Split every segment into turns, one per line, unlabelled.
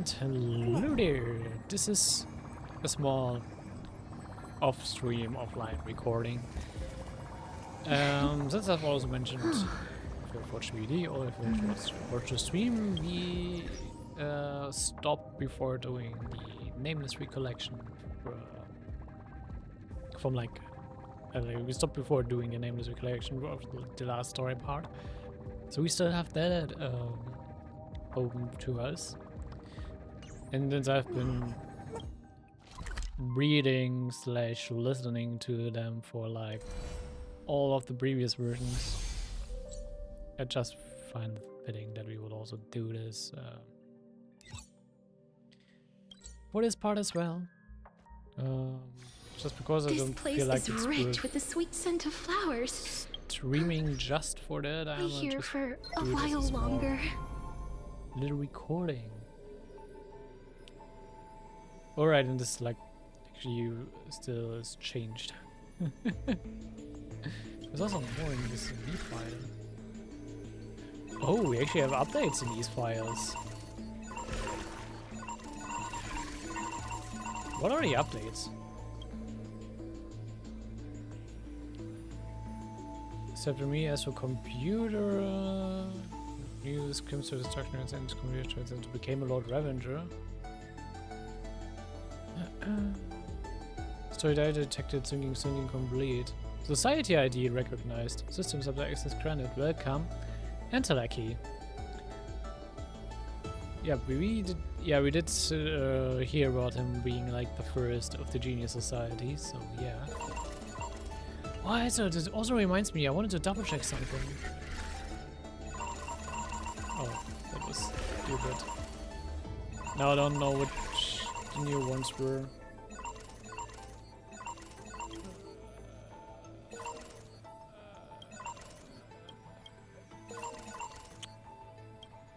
And hello there. This is a small off-stream, offline recording. Since I've also mentioned, if you've watched VD or if you've watched the stream, we stopped before doing the nameless recollection from like we stopped before doing the nameless recollection of the last story part. So we still have that open to us. And since I've been reading / listening to them for like all of the previous versions, I just find it fitting that we would also do this for this part as well. Just because I don't feel like it's
rich with the sweet scent of flowers.
Streaming just for that, I'm
here for a while longer.
Little recording. Alright, and this like actually still is changed. There's also more in this V file. Oh, we actually have updates in these files. What are the updates? Except for me, as for computer, news comes to destruction and computer turns into became a Lord Revenger. Story data detected, syncing complete. Society ID recognized. System subject access granted. Welcome. Enter key. Yeah, we did. Yeah, we did hear about him being like the first of the Genius Society. So yeah. Oh, so this also reminds me. I wanted to double check something. Oh, that was stupid. Now I don't know which the new ones were.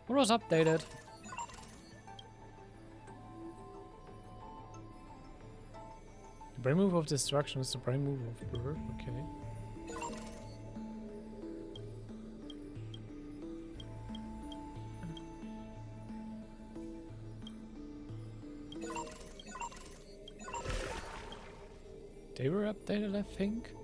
What was updated? The brain move of destruction is the brain move of birth. Okay. They were updated, I think.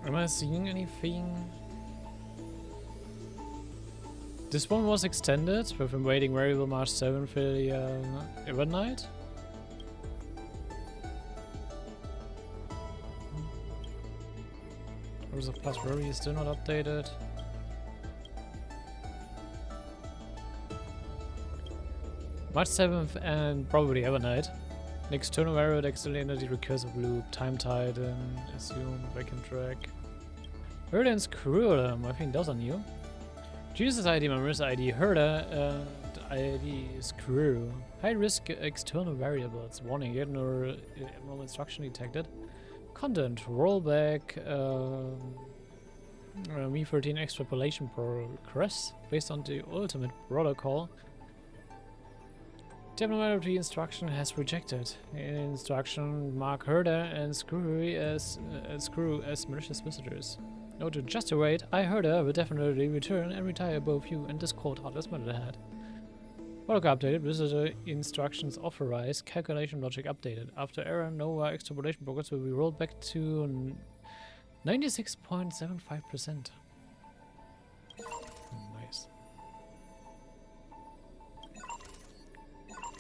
Am I seeing anything? This one was extended. We've been waiting variable March 7th for the event night. Rules of Past Worry is still not updated. March 7th and probably event night. An external variable extended the recursive loop. Time Titan, assume, back and track. Herder and Screwdom, I think those are new. Jesus ID, Members ID, Herder, and ID Screw. High risk external variables. Warning, abnormal instruction detected. Content, rollback, Me13 extrapolation progress based on the ultimate protocol. The abnormality instruction has rejected. Instruction mark Herder and Screw as malicious visitors. Noted, just wait. I Herder will definitely return and retire both you and this code hardest metal ahead. Protocol updated. Visitor instructions authorized. Calculation logic updated. After error, Nova extrapolation progress will be rolled back to 96.75%. Nice.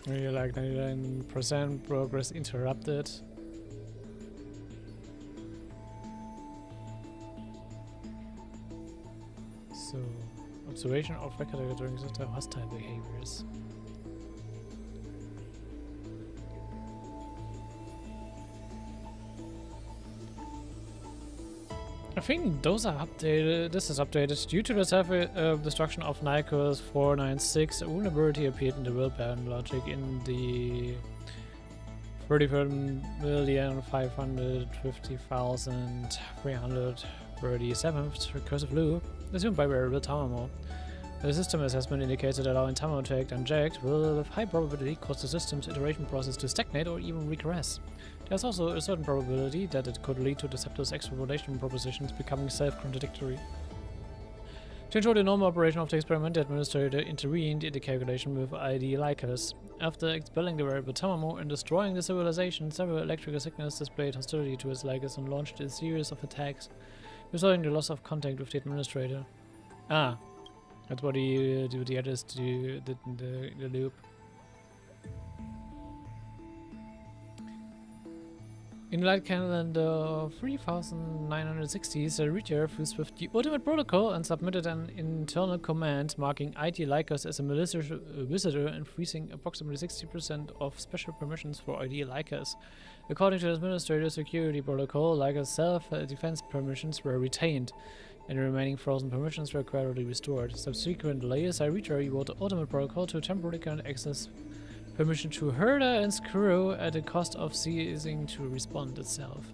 Maybe like 99% progress interrupted. So, observation of record during hostile behaviors. I think those are updated. This is updated due to the self-destruction of Nycos 496. A vulnerability appeared in the world pattern logic in the 34,550,337th recursive loop, assumed by variable Tamamo. The system assessment indicates that allowing Tamamo to act unchecked will, with high probability, cause the system's iteration process to stagnate or even regress. There's also a certain probability that it could lead to Deceptor's extrapolation propositions becoming self-contradictory. To ensure the normal operation of the experiment, the administrator intervened in the calculation with ID Lycus. After expelling the variable Tamamo and destroying the civilization, several electrical signals displayed hostility to its Lycus and launched a series of attacks, resulting in the loss of contact with the administrator. Ah, that's what the others did in the loop. In Light Calendar 3960, the reader fused with the Ultimate Protocol and submitted an internal command marking ID Lycus as a malicious visitor and freezing approximately 60% of special permissions for ID Lycus. According to the Administrator Security Protocol, Lycus self-defense permissions were retained, and the remaining frozen permissions were gradually restored. Subsequently, Cyreater evoked the Ultimate Protocol to temporarily grant access permission to Herder and Screw at the cost of ceasing to respond itself.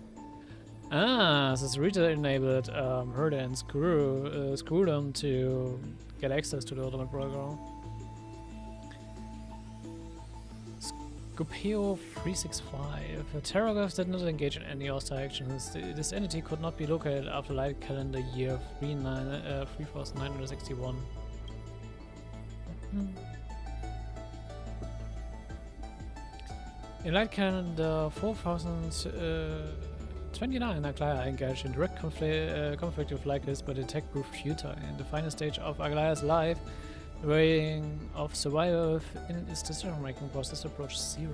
Ah, so Cyreater enabled Herder and Screw them to get access to the Ultimate Protocol. Scopeo 365. Terragraphs did not engage in any hostile actions. This entity could not be located after Light Calendar year 3961. In Light Calendar 4029, Aglaya engaged in direct conflict with Lycus, but the attack proved futile. In the final stage of Aglaya's life, the rating of survival in its decision-making process approached 0.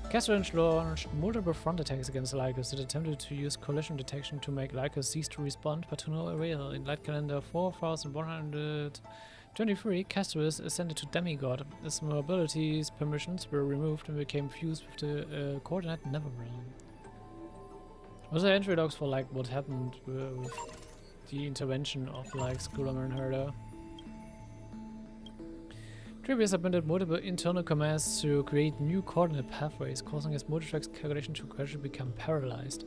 Castrange launched multiple front attacks against Lycus. It attempted to use collision detection to make Lycus cease to respond, but to no avail. In Light Calendar 4123, Castorus ascended to Demigod. Its mobility's permissions were removed and became fused with the coordinate Neverrealm. Was there entry logs for like what happened with the intervention of like Skullhammer and Herder? Trivia submitted multiple internal commands to create new coordinate pathways, causing its multitrack's calculation to gradually become paralyzed.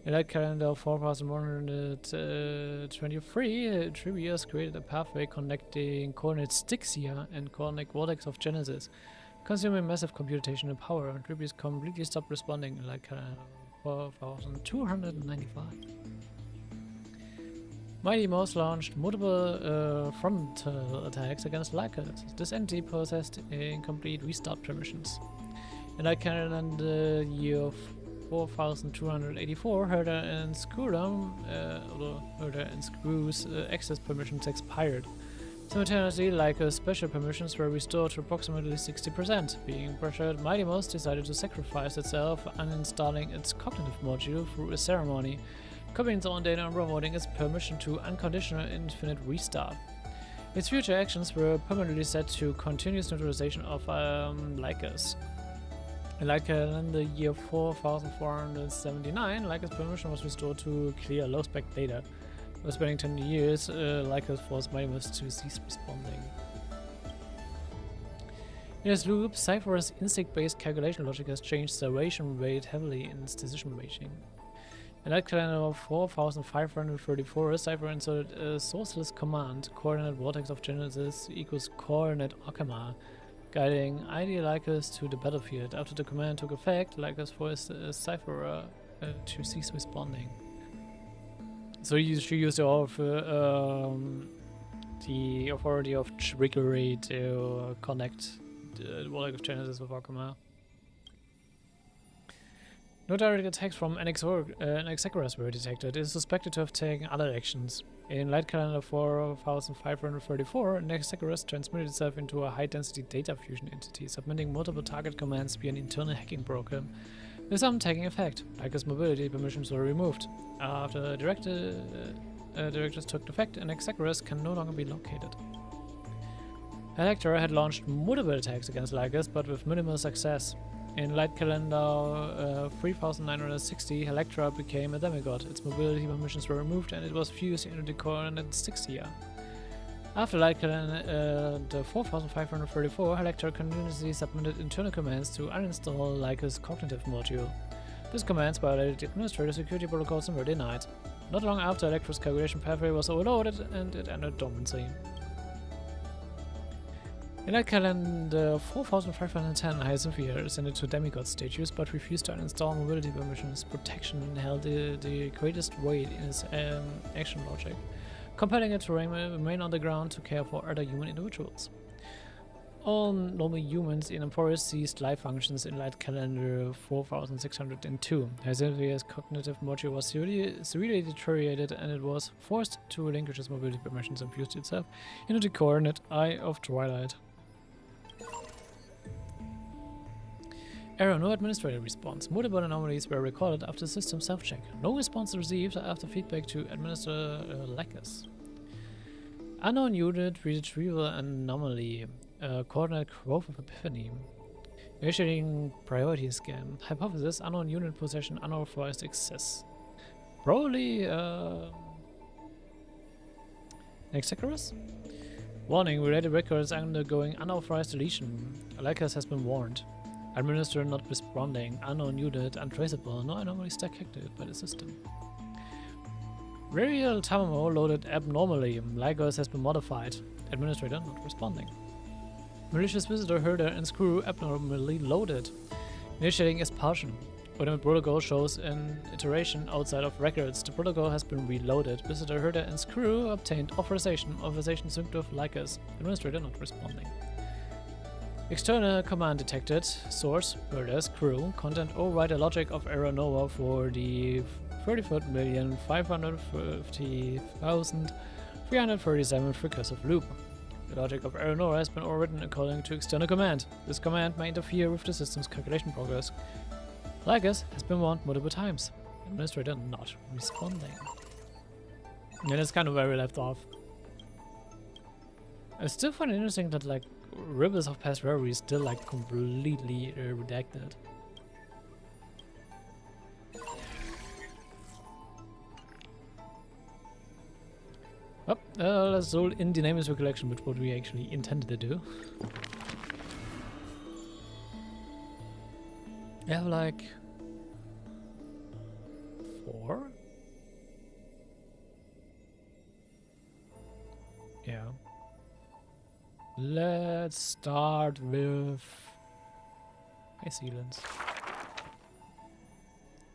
In Light Calendar 4123, Trivias created a pathway connecting coordinate Styxia and coordinate vortex of Genesis, consuming massive computational power, and Trivias completely stopped responding in Light Calendar 4295. Mighty Mouse launched multiple frontal attacks against Lycus. This entity possessed incomplete restart permissions. In Light Calendar year 4284, Herder and Screw's access permissions expired. Simultaneously, Lycus special permissions were restored to approximately 60%. Being pressured, Mighty Mouse decided to sacrifice itself, uninstalling its cognitive module through a ceremony, copying its own data and promoting its permission to unconditional infinite restart. Its future actions were permanently set to continuous neutralization of Lycus. In Light Calendar year 4479, Lycus permission was restored to clear low-spec data. After spending 10 years, Lycus forced Mighty Mouse to cease responding. In this loop, Cypher's instinct-based calculation logic has changed the ration weight heavily in its decision-making. In Light Calendar 4534, Cypher inserted a sourceless command, coordinate vortex of Genesis equals coordinate Okama, guiding ID Lycus to the battlefield. After the command took effect, Lycus forced Cypher to cease responding. So she used the authority of trickery to connect the vortex of Genesis with Okama. No direct attacks from Anaxagoras were detected. It is suspected to have taken other actions. In Light Calendar 4534, Anaxagoras transmitted itself into a high-density data fusion entity, submitting multiple target commands via an internal hacking program, with some taking effect. Lycus mobility permissions were removed. After directives took effect, Anaxagoras can no longer be located. Electra had launched multiple attacks against Lycus, but with minimal success. In Light Calendar 3960, Electra became a demigod. Its mobility permissions were removed and it was fused into the coordinate Styxia. After Light Calendar 4534, Elector continuously submitted internal commands to uninstall Lyca's cognitive module. These commands violated the administrator security protocols and were denied. Not long after, Electro's calculation pathway was overloaded and it entered dormancy. In Light Calendar 4510, Hyacinthia ascended to demigod status but refused to uninstall mobility permissions. Protection held the greatest weight in his action logic, compelling it to remain on the ground to care for other human individuals. All normal humans in the forest ceased life functions in Light Calendar 4602. Hyacinthia cognitive module was severely deteriorated and it was forced to relinquish its mobility permissions and fused itself into the coordinate Eye of Twilight. Error, no administrator response. Multiple anomalies were recorded after system self-check. No response received after feedback to Administrator Lacus. Unknown unit retrieval anomaly. Coordinate growth of epiphany. Initiating priority scan. Hypothesis, unknown unit possession, unauthorized access. Probably Executorus? Warning, related records undergoing unauthorized deletion. Lacus has been warned. Administrator not responding. Unknown unit untraceable. No anomalies detected by the system. Kitsune Tamamo loaded abnormally. Lacus has been modified. Administrator not responding. Malicious visitor herder and screw abnormally loaded. Initiating expulsion. Ultimate protocol shows an iteration outside of records. The protocol has been reloaded. Visitor herder and screw obtained authorization. Authorization synced with Lycus. Administrator not responding. External command detected. Source, herders, crew. Content override the logic of error Nova for the 34,550,337th recursive loop. The logic of error Nova has been overwritten according to external command. This command may interfere with the system's calculation progress. Lycus has been warned multiple times. Administrator not responding. And that's kind of where we left off. I still find it interesting that like Ribbons of Past Reverie is still like completely redacted. Oh, let's roll in dynamics recollection, which what we actually intended to do. I have like 4? Yeah. Let's start with High Sealants.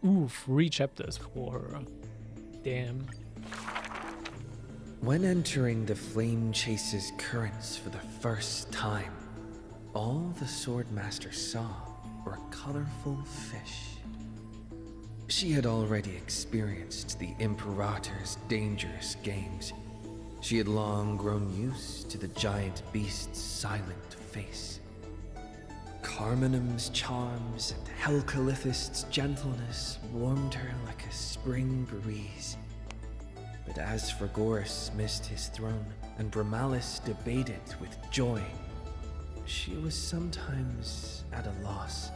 Ooh, 3 chapters for her. Damn.
When entering the Flame Chase's currents for the first time, all the Swordmaster saw were colorful fish. She had already experienced the Imperator's dangerous games. She had long grown used to the giant beast's silent face. Carminum's charms and Helcalithist's gentleness warmed her like a spring breeze. But as Fragoris missed his throne and Bramalis debated with joy, she was sometimes at a loss.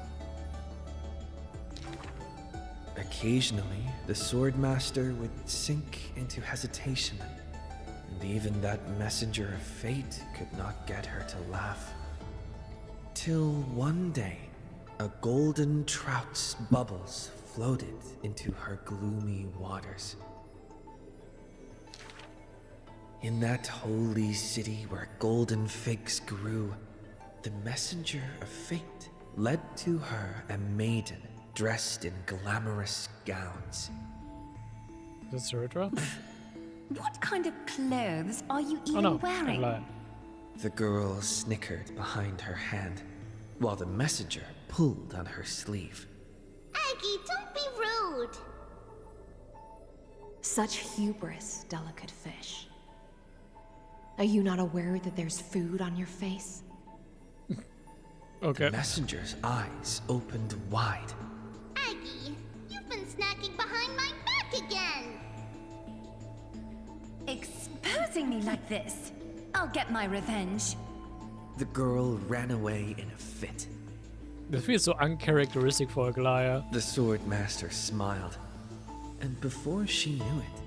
Occasionally, the Swordmaster would sink into hesitation, and even that messenger of fate could not get her to laugh. Till one day, a golden trout's bubbles floated into her gloomy waters. In that holy city where golden figs grew, the messenger of fate led to her a maiden dressed in glamorous gowns.
Is this Cyritra?
What kind of clothes are you even
Oh no,
wearing?
I'm lying.
The girl snickered behind her hand, while the messenger pulled on her sleeve.
Aggie, don't be rude.
Such hubris, delicate fish. Are you not aware that there's food on your face?
Okay.
The messenger's eyes opened wide.
Aggie, you've been snacking behind my back again.
Exposing me like this. I'll get my revenge.
The girl ran away in a fit.
This feels so uncharacteristic for a Goliath.
The Swordmaster smiled, and before she knew it,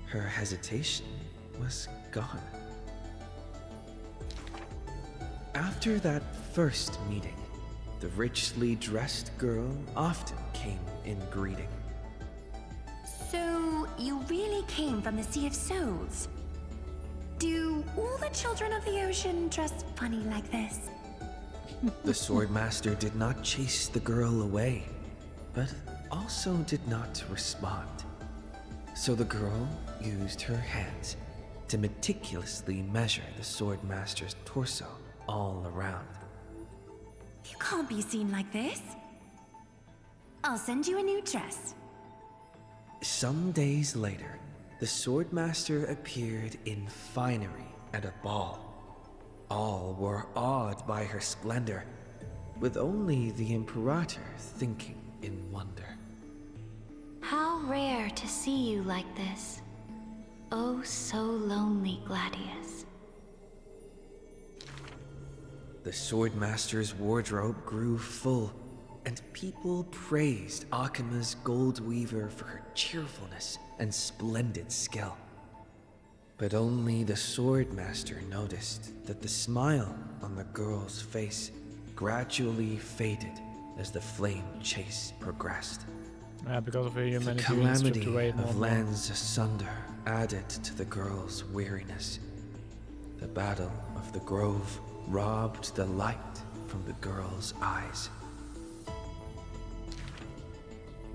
her hesitation was gone. After that first meeting, the richly dressed girl often came in greeting.
So, you really came from the Sea of Souls? Do all the children of the ocean dress funny like this?
The Swordmaster did not chase the girl away, but also did not respond. So the girl used her hands to meticulously measure the Swordmaster's torso all around.
You can't be seen like this. I'll send you a new dress.
Some days later, the Swordmaster appeared in finery at a ball. All were awed by her splendor, with only the Imperator thinking in wonder.
How rare to see you like this. Oh, so lonely, Gladius.
The Swordmaster's wardrobe grew full, and people praised Akima's Gold Weaver for her cheerfulness and splendid skill. But only the Swordmaster noticed that the smile on the girl's face gradually faded as the flame chase progressed.
Yeah, because of her
The
humanity,
calamity
away more
of
and more.
lands asunder added to the girl's weariness. The Battle of the Grove robbed the light from the girl's eyes.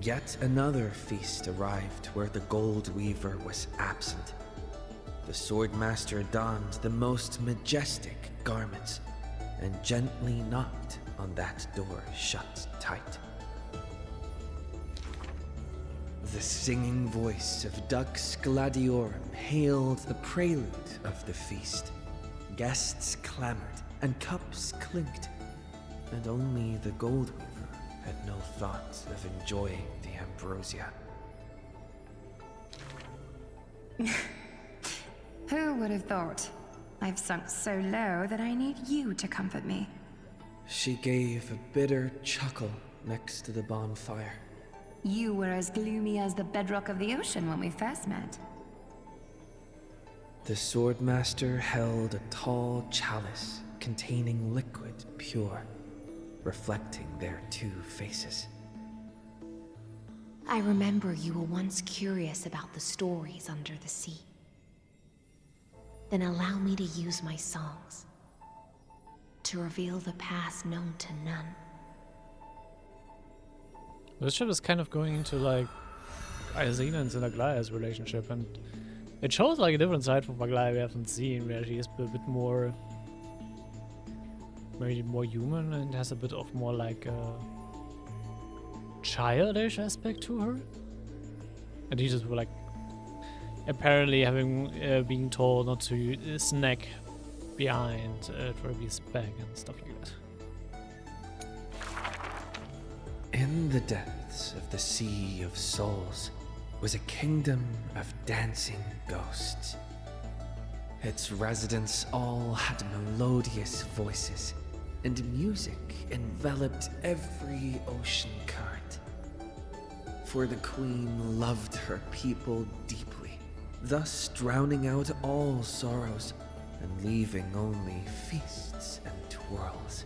Yet another feast arrived where the Gold Weaver was absent. The Swordmaster donned the most majestic garments and gently knocked on that door shut tight. The singing voice of Dux Gladiorum hailed the prelude of the feast. Guests clamored and cups clinked, and only the Gold Weaver had no thought of enjoying the ambrosia.
Who would have thought? I've sunk so low that I need you to comfort me.
She gave a bitter chuckle next to the bonfire.
You were as gloomy as the bedrock of the ocean when we first met.
The Swordmaster held a tall chalice containing liquid pure, reflecting their two faces.
I remember you were once curious about the stories under the sea. Then allow me to use my songs to reveal the past known to none.
This ship is kind of going into like Aizen's and Aglia's relationship, and it shows like a different side from Aglia we haven't seen, where she is a bit more, maybe more human and has a bit of more like a childish aspect to her. And he just like apparently having being told not to snack behind Trevi's back and stuff like that.
In the depths of the Sea of Souls was a kingdom of dancing ghosts. Its residents all had melodious voices, and music enveloped every ocean current. For the queen loved her people deeply, thus drowning out all sorrows and leaving only feasts and twirls.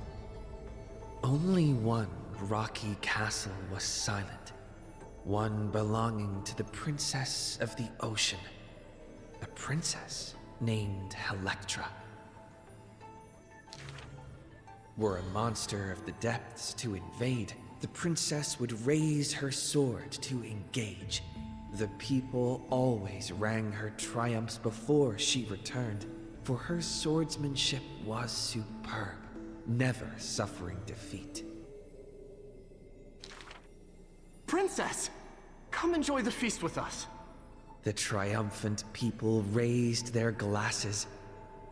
Only one rocky castle was silent, one belonging to the princess of the ocean, a princess named Electra. Were a monster of the depths to invade, the princess would raise her sword to engage. The people always rang her triumphs before she returned, for her swordsmanship was superb, never suffering defeat.
Princess! Come enjoy the feast with us.
The triumphant people raised their glasses,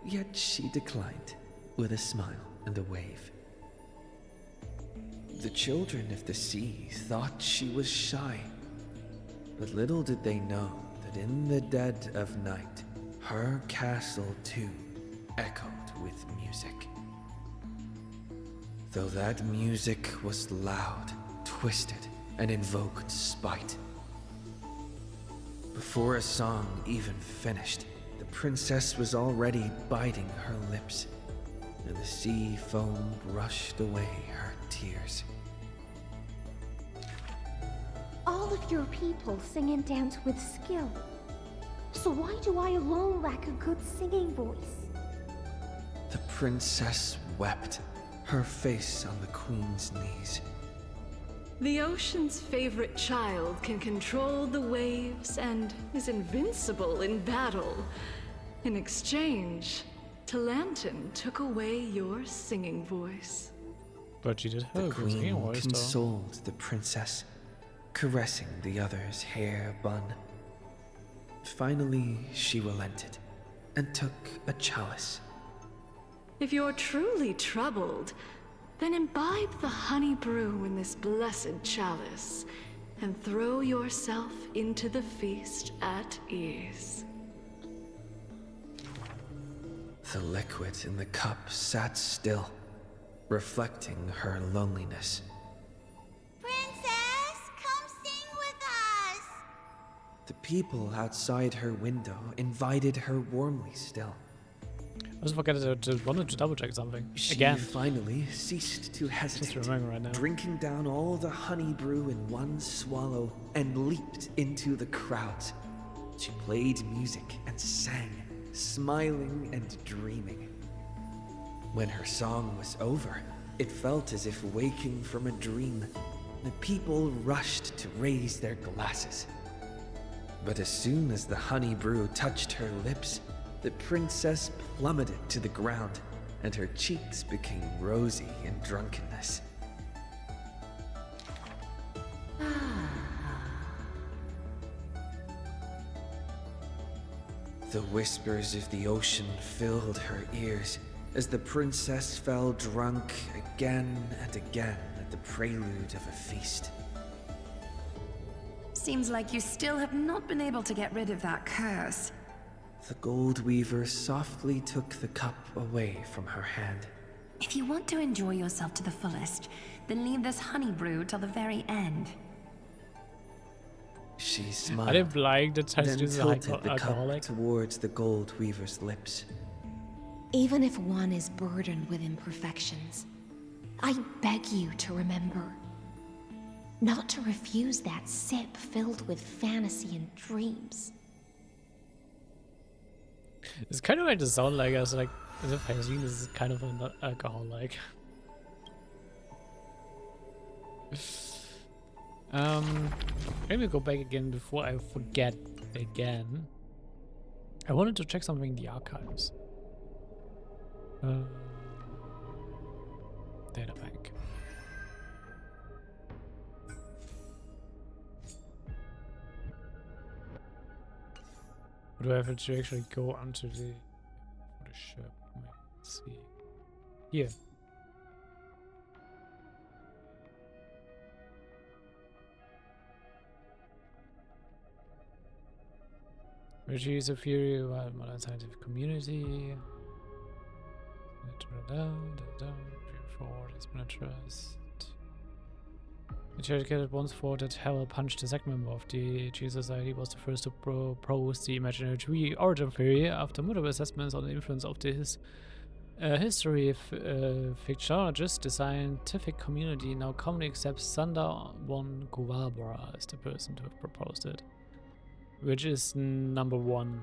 yet she declined, with a smile and a wave. The children of the sea thought she was shy, but little did they know that in the dead of night, her castle too echoed with music. Though that music was loud, twisted, and invoked spite. Before a song even finished, the princess was already biting her lips, and the sea foam brushed away her tears.
All of your people sing and dance with skill. So why do I alone lack a good singing voice?
The princess wept, her face on the queen's knees.
The ocean's favorite child can control the waves and is invincible in battle. In exchange, Talantin took away your singing voice.
But she did
The
her good singing
queen
voice, though.
consoled the princess, caressing the other's hair bun. Finally, she relented and took a chalice.
If you're truly troubled, then imbibe the honey brew in this blessed chalice and throw yourself into the feast at ease.
The liquid in the cup sat still, reflecting her loneliness.
Princess, come sing with us!
The people outside her window invited her warmly still.
I just forgot to wanted to double check something.
She
Again.
finally ceased to hesitate,
Just remembering right now.
drinking down all the honey brew in one swallow, and leaped into the crowds. She played music and sang, smiling and dreaming. When her song was over, it felt as if waking from a dream. The people rushed to raise their glasses. But as soon as the honey brew touched her lips, the princess plummeted to the ground, and her cheeks became rosy in drunkenness. The whispers of the ocean filled her ears as the princess fell drunk again and again at the prelude of a feast.
Seems like you still have not been able to get rid of that curse.
The gold weaver softly took the cup away from her hand.
If you want to enjoy yourself to the fullest, then leave this honey brew till the very end.
She smiled,
I didn't like the
then
taste of
tilted the
alcoholic.
cup towards the gold weaver's lips.
Even if one is burdened with imperfections, I beg you to remember not to refuse that sip filled with fantasy and dreams.
It's kind of like to sound like as if Hazelin is kind of an alcoholic. Maybe go back again before I forget again. I wanted to check something in the archives. Data bank. Or do I have to actually go onto the ship? Let's see. Here. Which is a theory about modern scientific community. It's been addressed. It educated once thought that Howell punched a second member of the G Society was the first to propose the imaginary tree origin theory after multiple assessments on the influence of this history fictionologist. The scientific community now commonly accepts Sundar von Guvabara as the person to have proposed it, which is number 1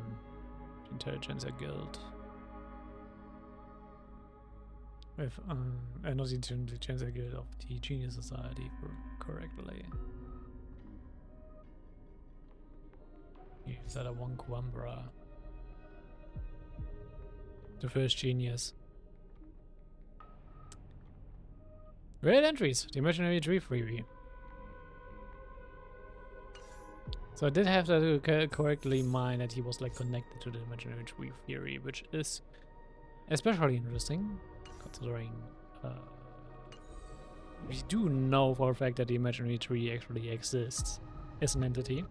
Intelligentsia Guild. With not the Intelligentsia Guild of the Genius Society correctly. Is that a one Kuambra? The first genius. Great entries! The imaginary tree freebie. So I did have to correctly mind that he was like connected to the imaginary tree theory, which is especially interesting, considering we do know for a fact that the imaginary tree actually exists as an entity.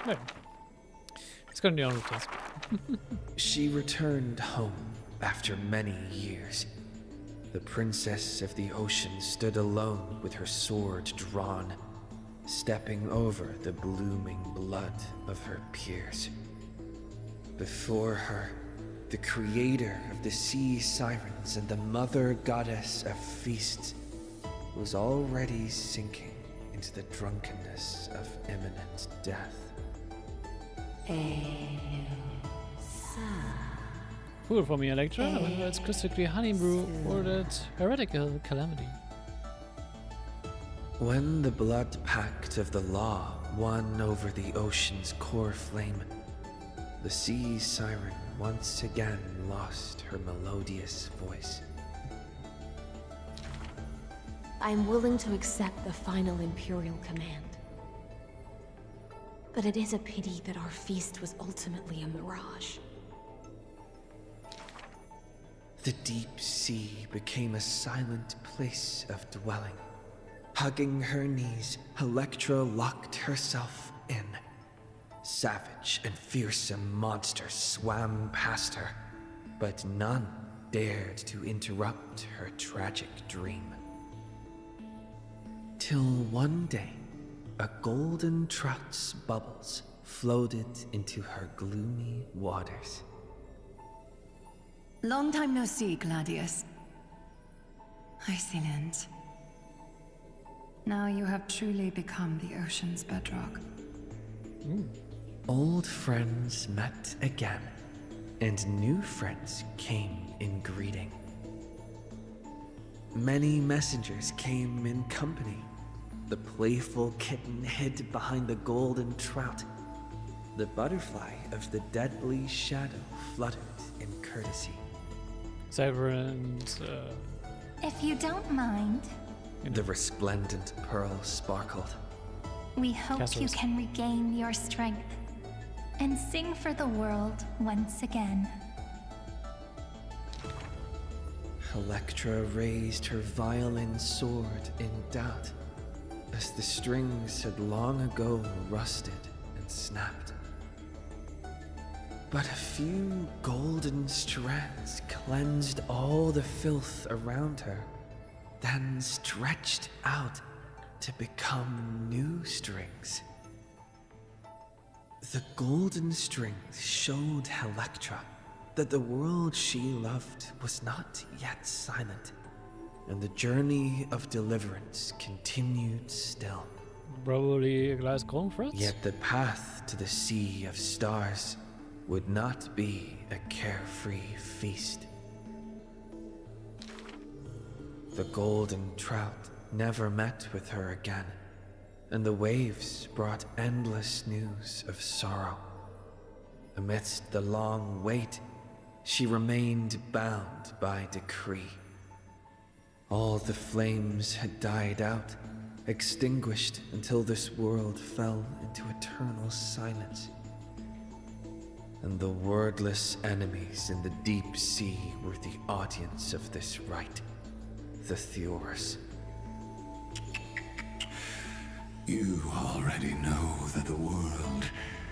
No. Let's continue on with this.
She returned home after many years. The princess of the ocean stood alone with her sword drawn, stepping over the blooming blood of her peers. Before her, the creator of the sea sirens and the mother goddess of feasts was already sinking into the drunkenness of imminent death.
Cool for me, Electra. Whether it's crystal clear honey brew or that heretical calamity.
When the blood pact of the law won over the ocean's core flame, the sea siren once again lost her melodious voice.
I'm willing to accept the final Imperial command. But it is a pity that our feast was ultimately a mirage.
The deep sea became a silent place of dwelling. Hugging her knees, Electra locked herself in. Savage and fearsome monsters swam past her, but none dared to interrupt her tragic dream. Till one day, a golden trout's bubbles floated into her gloomy waters.
Long time no see, Gladius. Excellent. Now you have truly become the ocean's bedrock.
Old friends met again, and new friends came in greeting. Many messengers came in company. The playful kitten hid behind the golden trout. The butterfly of the deadly shadow fluttered in courtesy.
Cyber and
If you don't mind,
The resplendent pearl sparkled.
we hope you
Castles.
can regain your strength and sing for the world once again.
Electra raised her violin sword in doubt, as the strings had long ago rusted and snapped. But a few golden strands cleansed all the filth around her, then stretched out to become new strings. The golden strings showed Electra that the world she loved was not yet silent, and the journey of deliverance continued still.
probably a glass cornfruits.
Yet the path to the Sea of Stars would not be a carefree feast. The golden trout never met with her again, and the waves brought endless news of sorrow. Amidst the long wait, she remained bound by decree. All the flames had died out, extinguished until this world fell into eternal silence. And the wordless enemies in the deep sea were the audience of this rite, the Theors.
You already know that the world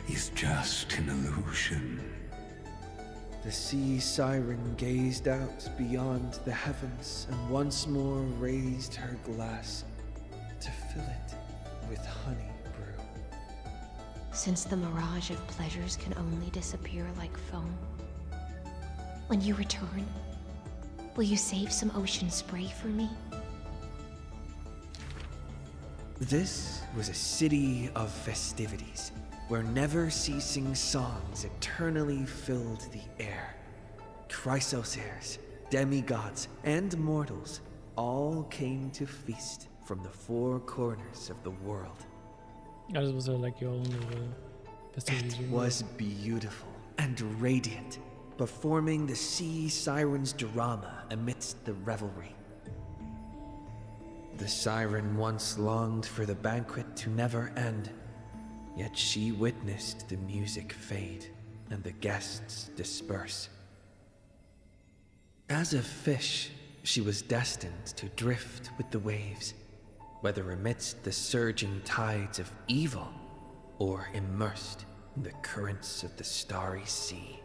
is just an illusion.
The sea siren gazed out beyond the heavens and once more raised her glass to fill it with honey brew.
Since the mirage of pleasures can only disappear like foam, when you return, will you save some ocean spray for me?
This was a city of festivities, where never-ceasing songs eternally filled the air. Chrysosairs, demigods, and mortals all came to feast from the four corners of the world.
Yeah, this was like your own little festivities.
It was beautiful and radiant, performing the sea siren's drama amidst the revelry. The siren once longed for the banquet to never end, yet she witnessed the music fade and the guests disperse. As a fish, she was destined to drift with the waves, whether amidst the surging tides of evil or immersed in the currents of the starry sea.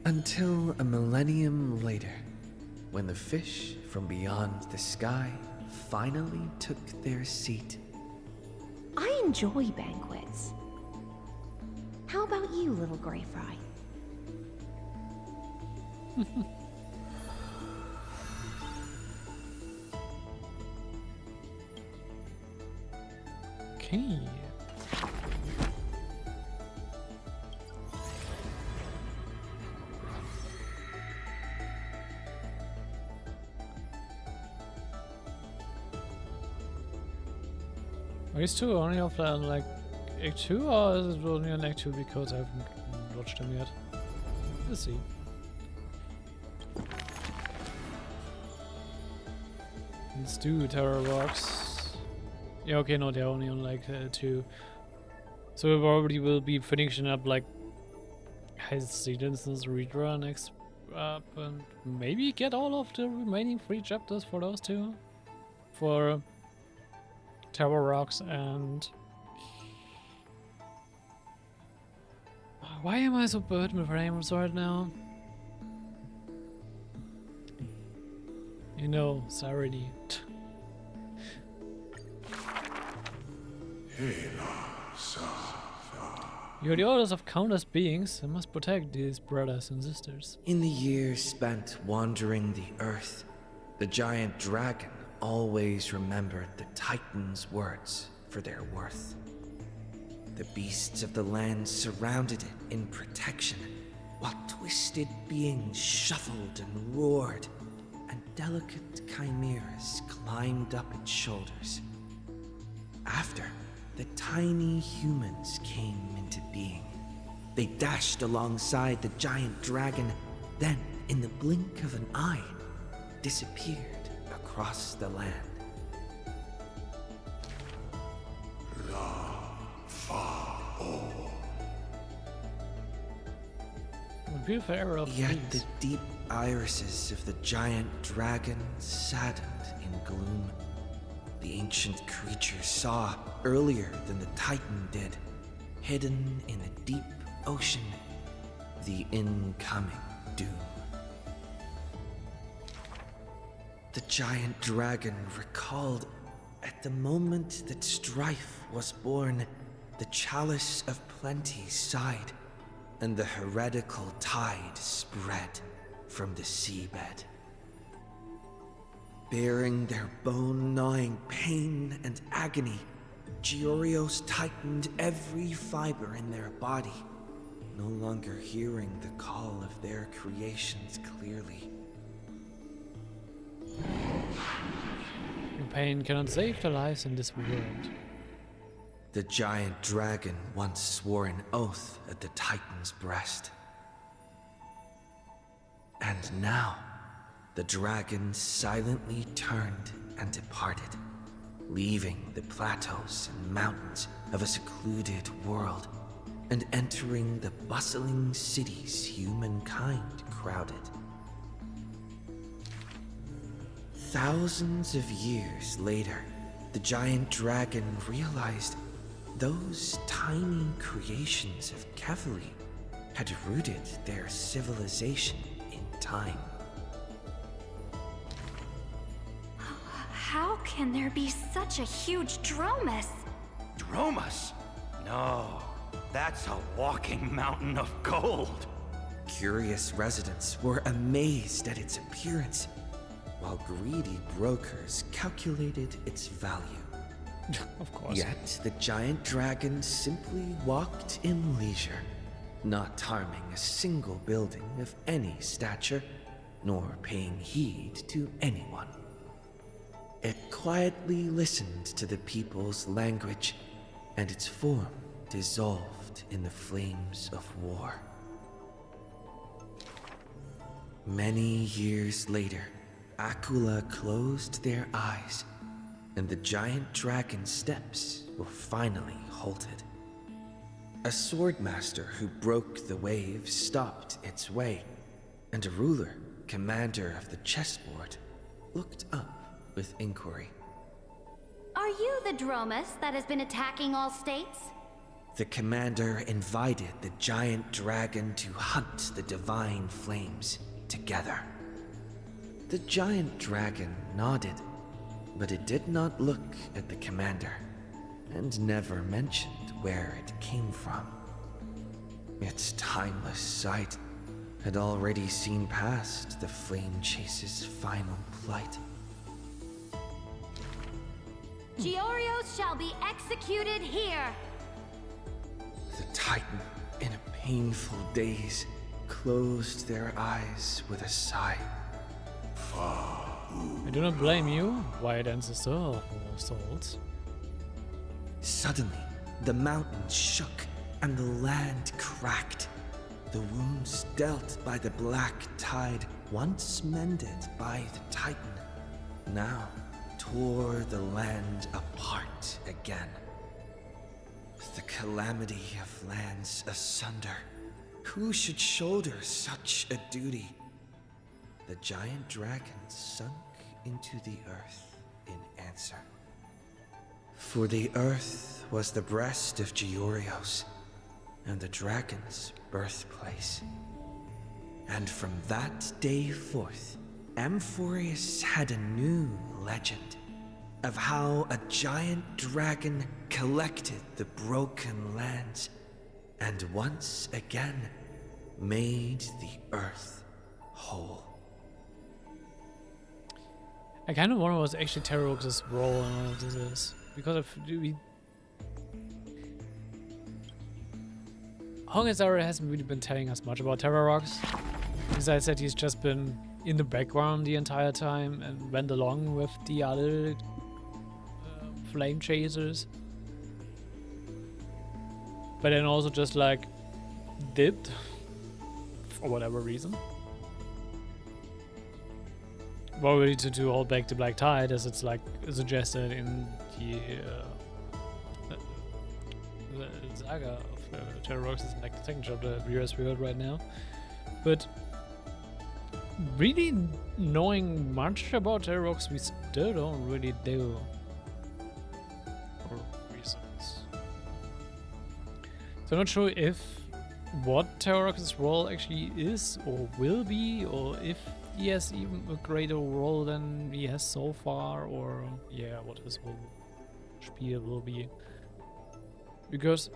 Until a millennium later, when the fish from beyond the sky finally took their seat
I enjoy banquets. How about you, little Grey Fry?
Okay. Are these two only of like Act 2, or is it only on Act 2 because I haven't watched them yet? Let's see. Let's do Terror Rocks. Yeah, okay, no, they're only on like 2. So we probably will be finishing up like High Instance Redra next up and maybe get all of the remaining 3 chapters for those two. For Terror Rocks and... Why am I so burdened with names right now? You know, Sarity. You're the orders of countless beings and must protect these brothers and sisters.
In the years spent wandering the earth, the giant dragon always remembered the Titan's words for their worth. The beasts of the land surrounded it in protection, while twisted beings shuffled and roared, and delicate chimeras climbed up its shoulders. After the tiny humans came into being, they dashed alongside the giant dragon, then, in the blink of an eye, disappeared across the land.
Beautiful era of
Yet
trees.
the deep irises of the giant dragon saddened in gloom. The ancient creature saw, earlier than the Titan did, hidden in the deep ocean, the incoming doom. The giant dragon recalled, at the moment that strife was born, the chalice of plenty sighed, and the heretical tide spread from the seabed. Bearing their bone-gnawing pain and agony, Giorios tightened every fiber in their body, no longer hearing the call of their creations clearly.
Your pain cannot save their lives in this world.
The giant dragon once swore an oath at the Titan's breast. And now, the dragon silently turned and departed, leaving the plateaus and mountains of a secluded world and entering the bustling cities humankind crowded. Thousands of years later, the giant dragon realized those tiny creations of Kevali had rooted their civilization in time.
How can there be such a huge Dromus?
Dromus? No, that's a walking mountain of gold.
Curious residents were amazed at its appearance, while greedy brokers calculated its value.
Of course.
Yet the giant dragon simply walked in leisure, not harming a single building of any stature, nor paying heed to anyone. It quietly listened to the people's language, and its form dissolved in the flames of war. Many years later, Akula closed their eyes, and the giant dragon's steps were finally halted. A swordmaster who broke the waves stopped its way, and a ruler, commander of the chessboard, looked up with inquiry.
Are you the Dromus that has been attacking all states?
The commander invited the giant dragon to hunt the divine flames together. The giant dragon nodded, but it did not look at the commander. and never mentioned where it came from. Its timeless sight had already seen past the Flame Chase's final plight.
Giorios shall be executed here!
The Titan, in a painful daze, closed their eyes with a sigh.
I do not blame you, white ancestor of all souls.
Suddenly, the mountains shook and the land cracked. The wounds dealt by the black tide, once mended by the Titan, now tore the land apart again. The calamity of lands asunder. Who should shoulder such a duty? The giant dragon sunk into the earth in answer. For the earth was the breast of Giorios, and the dragon's birthplace. And from that day forth, Amphorius had a new legend of how a giant dragon collected the broken lands and once again made the earth whole.
I kind of wonder what actually Terrorox's role in all of this is. Because Honkai Star Rail hasn't really been telling us much about Terrorox. Besides that, he's just been in the background the entire time and went along with the other flame chasers. But then also just like dipped for whatever reason. Probably to hold back the Black Tide, as it's like suggested in the Saga of Terrorox is like the second chapter of US we heard right now. But really knowing much about Terrorox, we still don't really do. For reasons. So I'm not sure if what Terrorox's role actually is or will be, or if he has even a greater role than he has so far, or yeah, what his whole spiel will be. Because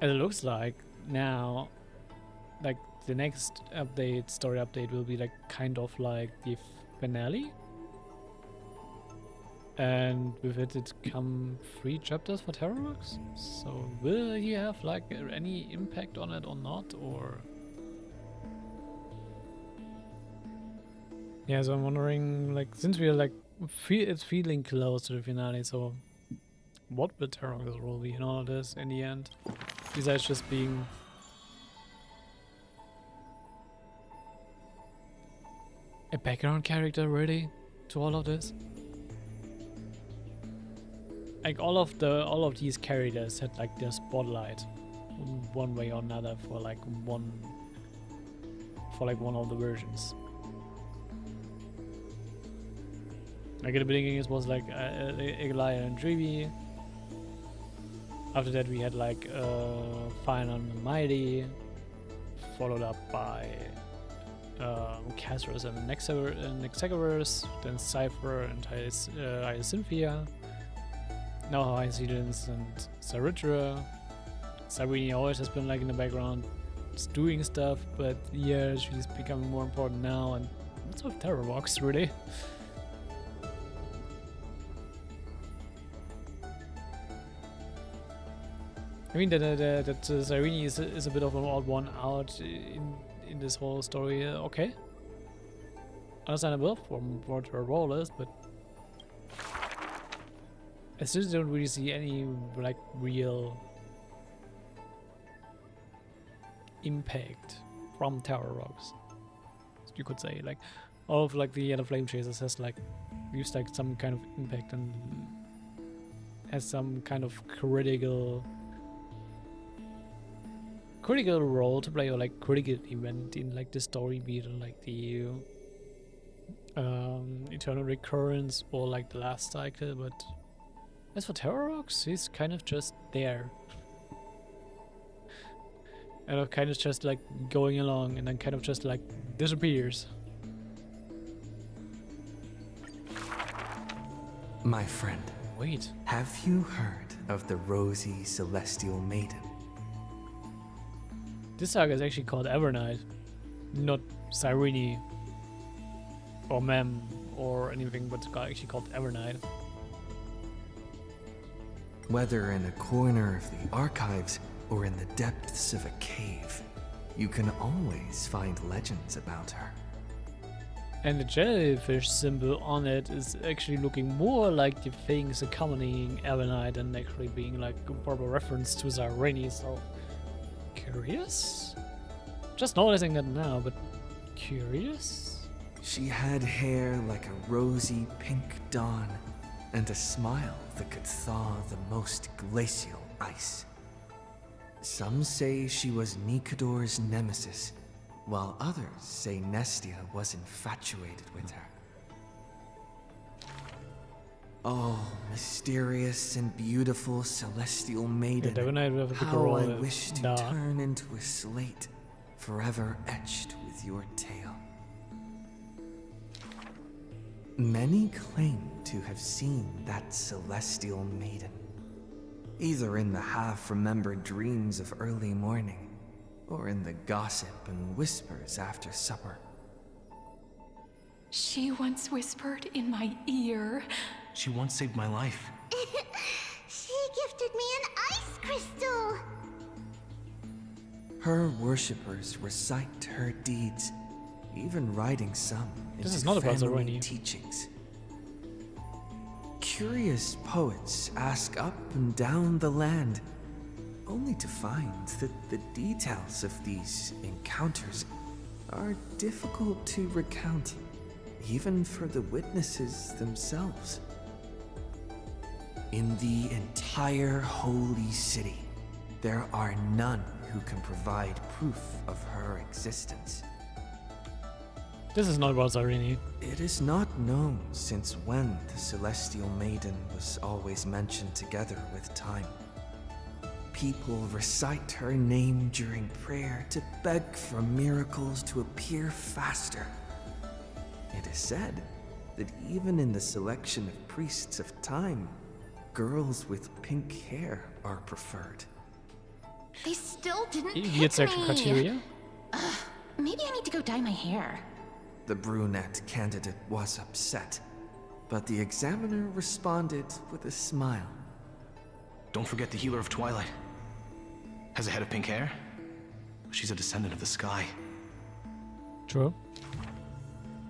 as it looks like now, like the next update, story update, will be like kind of like the finale. And with it come 3 chapters for Terrorox. So will he have like any impact on it or not, or? Yeah, so I'm wondering, like, since we are like, it's feeling close to the finale, so what will Terrorox's role be in all of this in the end? Besides just being a background character, really, to all of this? Like all of these characters had like their spotlight, one way or another, for like one of the versions. Like at the beginning it was like Eglaya and Dreamy. After that we had like Fine and Mighty, followed up by Casros and Nexagoras, then Cypher and Hyacinthia. Now Hyacinthia and Saritra. Sarini always has been like in the background, just doing stuff, but yeah, she's becoming more important now, and what's with Terrorox, really? I mean that Sarini is a bit of an odd one out in this whole story. Okay, understandable from what her role is, but I still don't really see any like real impact from Terrorox. You could say like all of like the other flame chasers has like used like some kind of impact and has some kind of critical role to play, or like critical event in like the story beat, or like the eternal recurrence, or like the last cycle. But as for Terrorox, he's kind of just there, and kind of just like going along, and then kind of just like disappears.
My friend,
wait,
have you heard of the rosy celestial maiden.
This saga is actually called Evernight, not Cyrene or Mem or anything, but it's actually called Evernight.
Whether in a corner of the archives or in the depths of a cave, you can always find legends about her.
And the jellyfish symbol on it is actually looking more like the things accompanying Evernight than actually being like a proper reference to Cyrene, so curious? Just noticing that now, but curious?
She had hair like a rosy pink dawn and a smile that could thaw the most glacial ice. Some say she was Nikador's nemesis, while others say Nestia was infatuated with her. Oh, mysterious and beautiful celestial maiden, how I wish to turn into a slate, forever etched with your tale. Many claim to have seen that celestial maiden, either in the half-remembered dreams of early morning, or in the gossip and whispers after supper.
She once whispered in my ear.
She once saved my life.
She gifted me an ice crystal!
Her worshippers recite her deeds, even writing some
This is
into
not about
family
Cyrene.
teachings. Curious poets ask up and down the land, only to find that the details of these encounters are difficult to recount, even for the witnesses themselves. In the entire holy city, there are none who can provide proof of her existence.
This is not about Cyrene.
It is not known since when the Celestial Maiden was always mentioned together with time. People recite her name during prayer to beg for miracles to appear faster. It is said that even in the selection of priests of time, girls with pink hair are preferred.
They still didn't
He
pick
gets
me.
extra criteria.
Maybe I need to go dye my hair.
The brunette candidate was upset, but the examiner responded with a smile.
Don't forget the Healer of Twilight. Has a head of pink hair. She's a descendant of the sky.
True.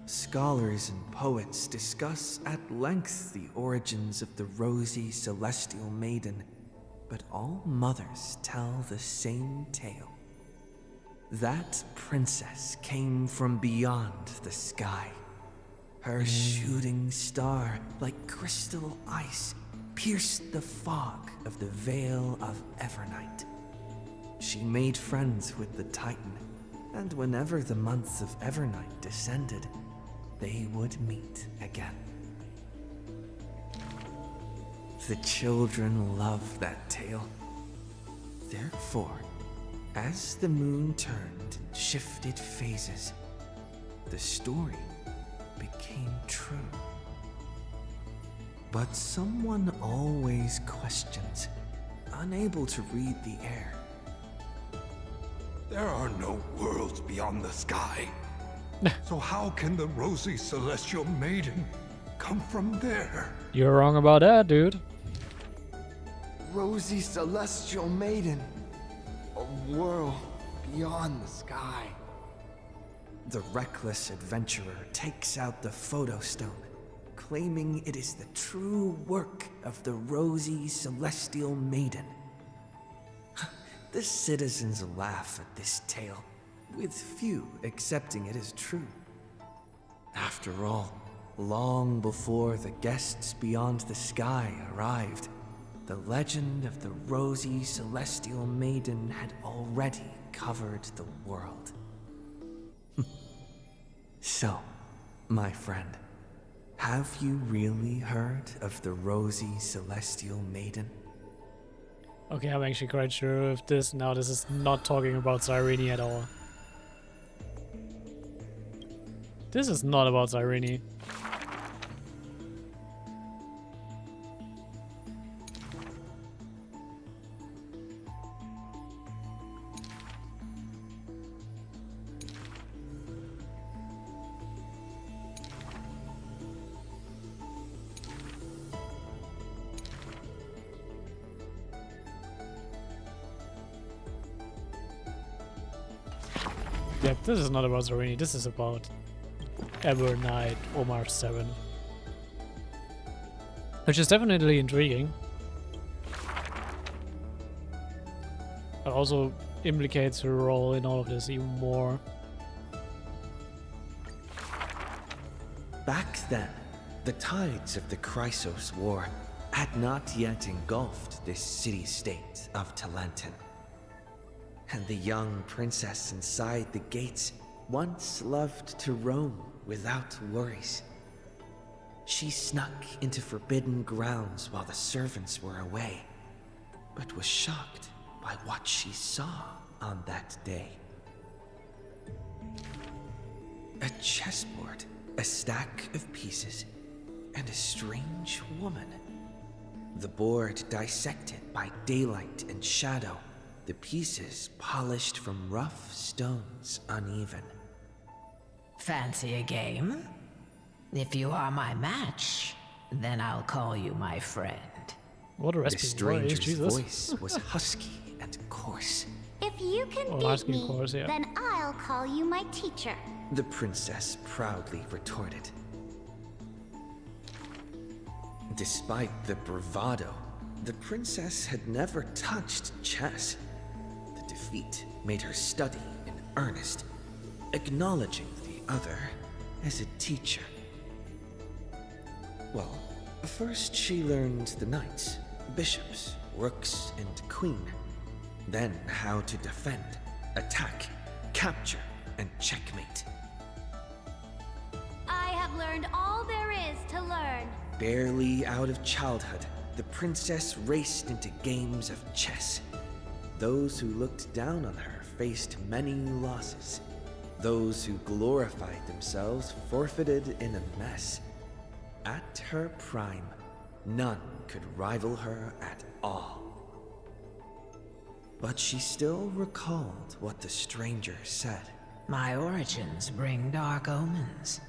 Scholars and poets discuss at length the origins of the rosy celestial maiden, but all mothers tell the same tale. That princess came from beyond the sky. Her shooting star, like crystal ice, pierced the fog of the Veil of Evernight. She made friends with the Titan, and whenever the month of Evernight descended, they would meet again. The children loved that tale. Therefore, as the moon turned and shifted phases, the story became true. But someone always questions, unable to read the air.
There are no worlds beyond the sky. So how can the rosy celestial maiden come from there?
You're wrong about that, dude.
Rosy celestial maiden. A world beyond the sky.
The reckless adventurer takes out the photo stone, claiming it is the true work of the rosy celestial maiden. The citizens laugh at this tale, with few accepting it as true. After all, long before the guests beyond the sky arrived, the legend of the rosy celestial maiden had already covered the world. So, my friend, have you really heard of the rosy celestial maiden?
Okay, I'm actually quite sure of this. Now this is not talking about Cyrene at all. This is not about Cyrene. Yeah, this is not about Serenity, this is about Ever Knight Omar 7. Which is definitely intriguing. But also implicates her role in all of this even more.
Back then, the tides of the Chrysos War had not yet engulfed this city-state of Talantin. And the young princess inside the gates once loved to roam without worries. She snuck into forbidden grounds while the servants were away, but was shocked by what she saw on that day. A chessboard, a stack of pieces, and a strange woman. The board dissected by daylight and shadow, the pieces polished from rough stones uneven.
Fancy a game? If you are my match, then I'll call you my friend.
What a
The
recipe.
stranger's
Jesus.
voice was husky and coarse.
If you can
Oh,
beat
asking
me,
course, yeah.
then I'll call you my teacher.
The princess proudly retorted. Despite the bravado, the princess had never touched chess. The defeat made her study in earnest, acknowledging the other as a teacher. Well, first she learned the knights, bishops, rooks, and queen. Then how to defend, attack, capture, and checkmate.
I have learned all there is to learn.
Barely out of childhood, the princess raced into games of chess. Those who looked down on her faced many losses. Those who glorified themselves forfeited in a mess. At her prime, none could rival her at all. But she still recalled what the stranger said.
My origins bring dark omens.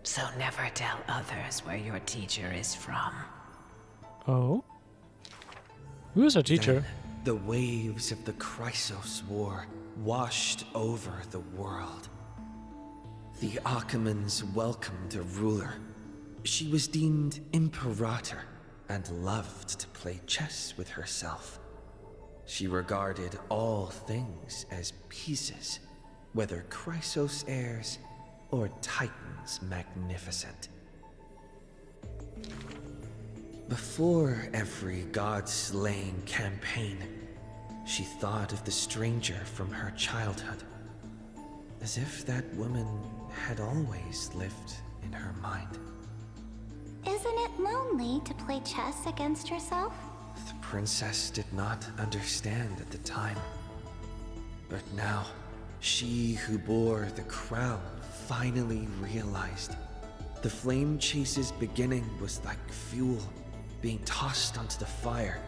So never tell others where your teacher is from.
Oh? Who is her teacher?
Then, the waves of the Chrysos War washed over the world. The Achaemons welcomed a ruler. She was deemed Imperator and loved to play chess with herself. She regarded all things as pieces, whether Chrysos heirs or Titans magnificent. Before every god-slaying campaign, she thought of the stranger from her childhood, as if that woman had always lived in her mind.
Isn't it lonely to play chess against yourself?
The princess did not understand at the time. But now, she who bore the crown finally realized. The flame chase's beginning was like fuel being tossed onto the fire,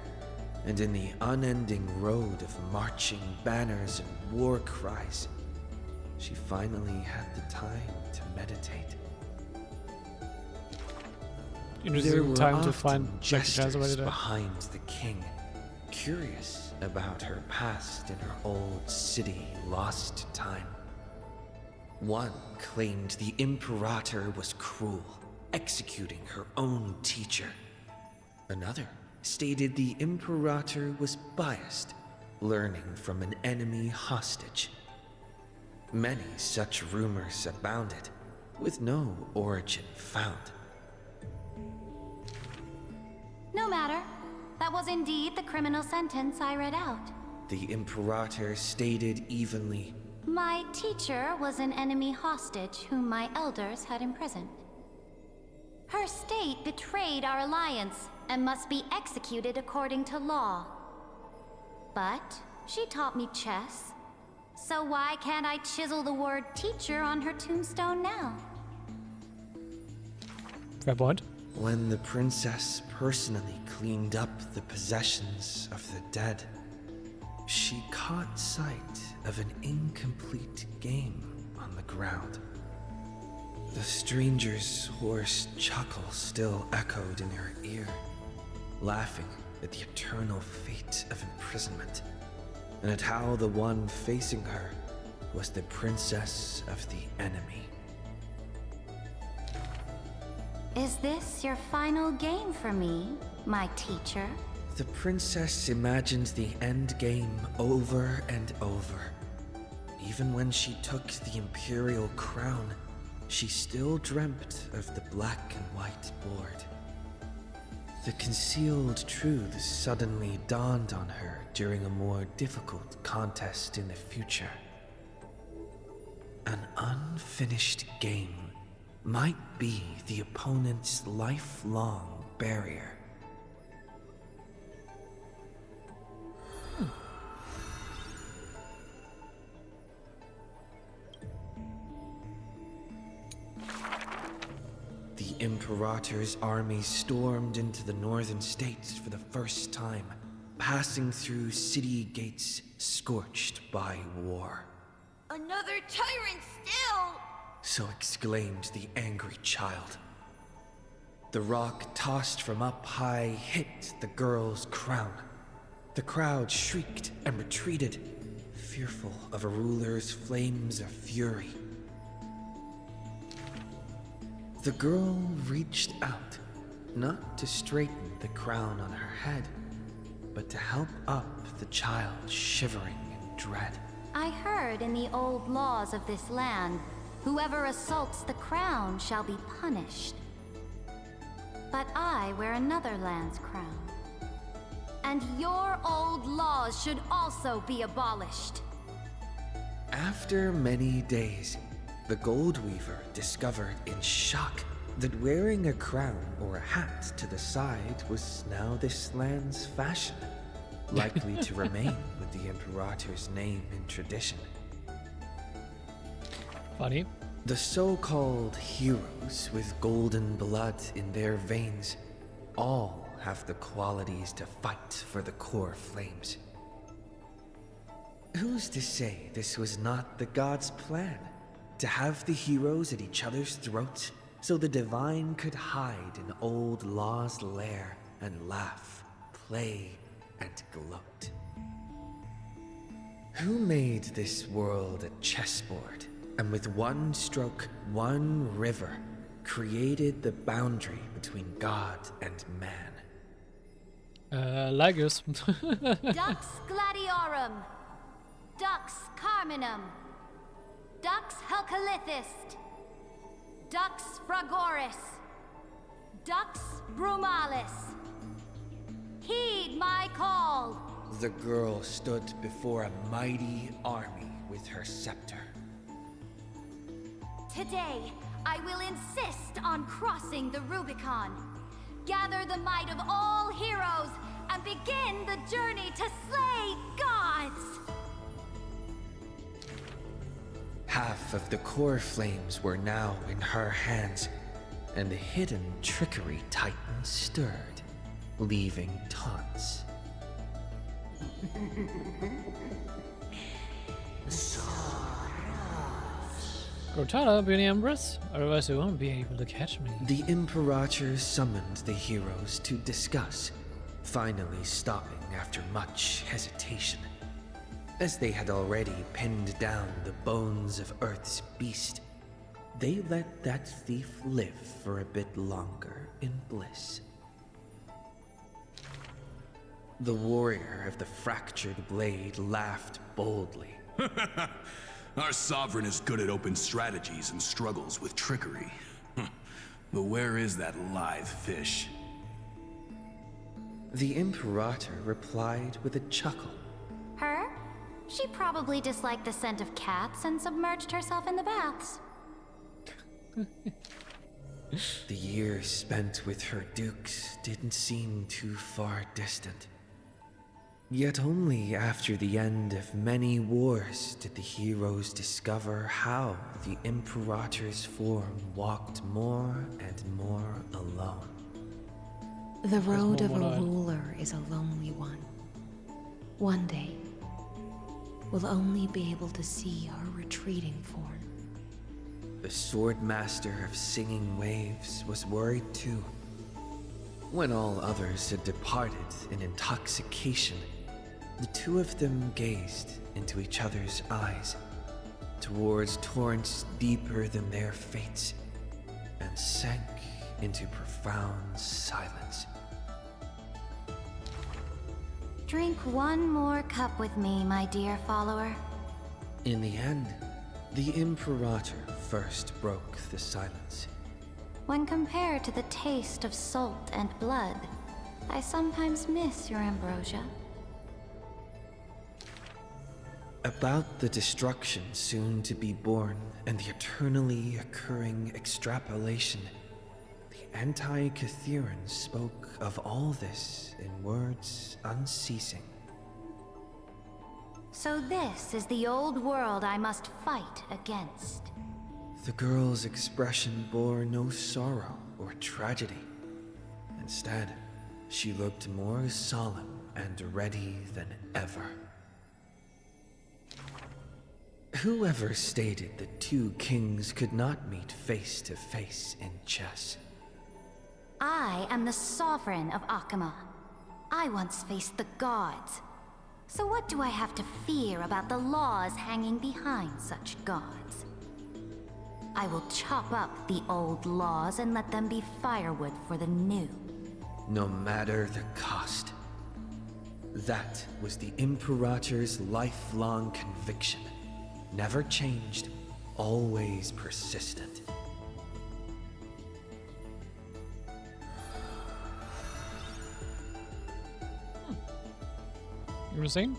and in the unending road of marching banners and war cries, she finally had the time to meditate. There
Interesting
were
time to
often
find
jesters
Jessica
behind the king, curious about her past in her old city lost to time. One claimed the Imperator was cruel, executing her own teacher. Another stated the Imperator was biased, learning from an enemy hostage. Many such rumors abounded, with no origin found.
No matter. That was indeed the criminal sentence I read out.
The Imperator stated evenly,
My teacher was an enemy hostage whom my elders had imprisoned. Her state betrayed our alliance and must be executed according to law. But she taught me chess, so why can't I chisel the word teacher on her tombstone now?
Fair point.
when the princess personally cleaned up the possessions of the dead, she caught sight of an incomplete game on the ground. The stranger's hoarse chuckle still echoed in her ear, laughing at the eternal fate of imprisonment, and at how the one facing her was the princess of the enemy.
Is this your final game for me, my teacher?
The princess imagined the end game over and over. Even when she took the imperial crown, she still dreamt of the black and white board. The concealed truth suddenly dawned on her during a more difficult contest in the future. An unfinished game might be the opponent's lifelong barrier. The Imperator's army stormed into the northern states for the first time, passing through city gates scorched by war.
Another tyrant still!
So exclaimed the angry child. The rock tossed from up high hit the girl's crown. The crowd shrieked and retreated, fearful of a ruler's flames of fury. The girl reached out, not to straighten the crown on her head, but to help up the child shivering in dread.
I heard in the old laws of this land, whoever assaults the crown shall be punished. But I wear another land's crown. And your old laws should also be abolished.
After many days, the gold weaver discovered in shock that wearing a crown or a hat to the side was now this land's fashion, likely to remain with the Imperator's name in tradition.
Funny.
The so-called heroes with golden blood in their veins all have the qualities to fight for the core flames. Who's to say this was not the gods' plan? To have the heroes at each other's throats so the divine could hide in old law's lair and laugh, play, and gloat. Who made this world a chessboard and with one stroke, one river, created the boundary between God and man?
Lagus.
Dux Gladiorum. Dux Carminum. Dux Helcalithist. Dux Fragoris. Dux Brumalis. Heed my call.
The girl stood before a mighty army with her scepter.
Today, I will insist on crossing the Rubicon. Gather the might of all heroes and begin the journey to slay gods!
Half of the core flames were now in her hands, and the hidden trickery titan stirred, leaving taunts.
Cortana, Beauty Empress? Otherwise you won't be able to catch me.
The Imperator summoned the heroes to discuss, finally stopping after much hesitation. As they had already pinned down the bones of Earth's beast, they let that thief live for a bit longer in bliss. The warrior of the fractured blade laughed boldly.
Our sovereign is good at open strategies and struggles with trickery. But where is that lithe fish?
The Imperator replied with a chuckle.
Her? She probably disliked the scent of cats and submerged herself in the baths.
The years spent with her dukes didn't seem too far distant. Yet only after the end of many wars did the heroes discover how the Imperator's form walked more and more alone.
The road of a ruler is a lonely one. One day, we'll only be able to see her retreating form.
The Swordmaster of Singing Waves was worried too. When all others had departed in intoxication, the two of them gazed into each other's eyes, towards torrents deeper than their fates and sank into profound silence.
Drink one more cup with me, my dear follower.
In the end, the Imperator first broke the silence.
When compared to the taste of salt and blood, I sometimes miss your ambrosia.
About the destruction soon to be born and the eternally occurring extrapolation, the anti-Catherans spoke of all this in words unceasing.
So this is the old world I must fight against.
The girl's expression bore no sorrow or tragedy. Instead, she looked more solemn and ready than ever. Whoever stated that two kings could not meet face to face in chess?
I am the sovereign of Akama. I once faced the gods. So what do I have to fear about the laws hanging behind such gods? I will chop up the old laws and let them be firewood for the new.
No matter the cost. That was the Imperator's lifelong conviction. Never changed, always persistent.
Interesting.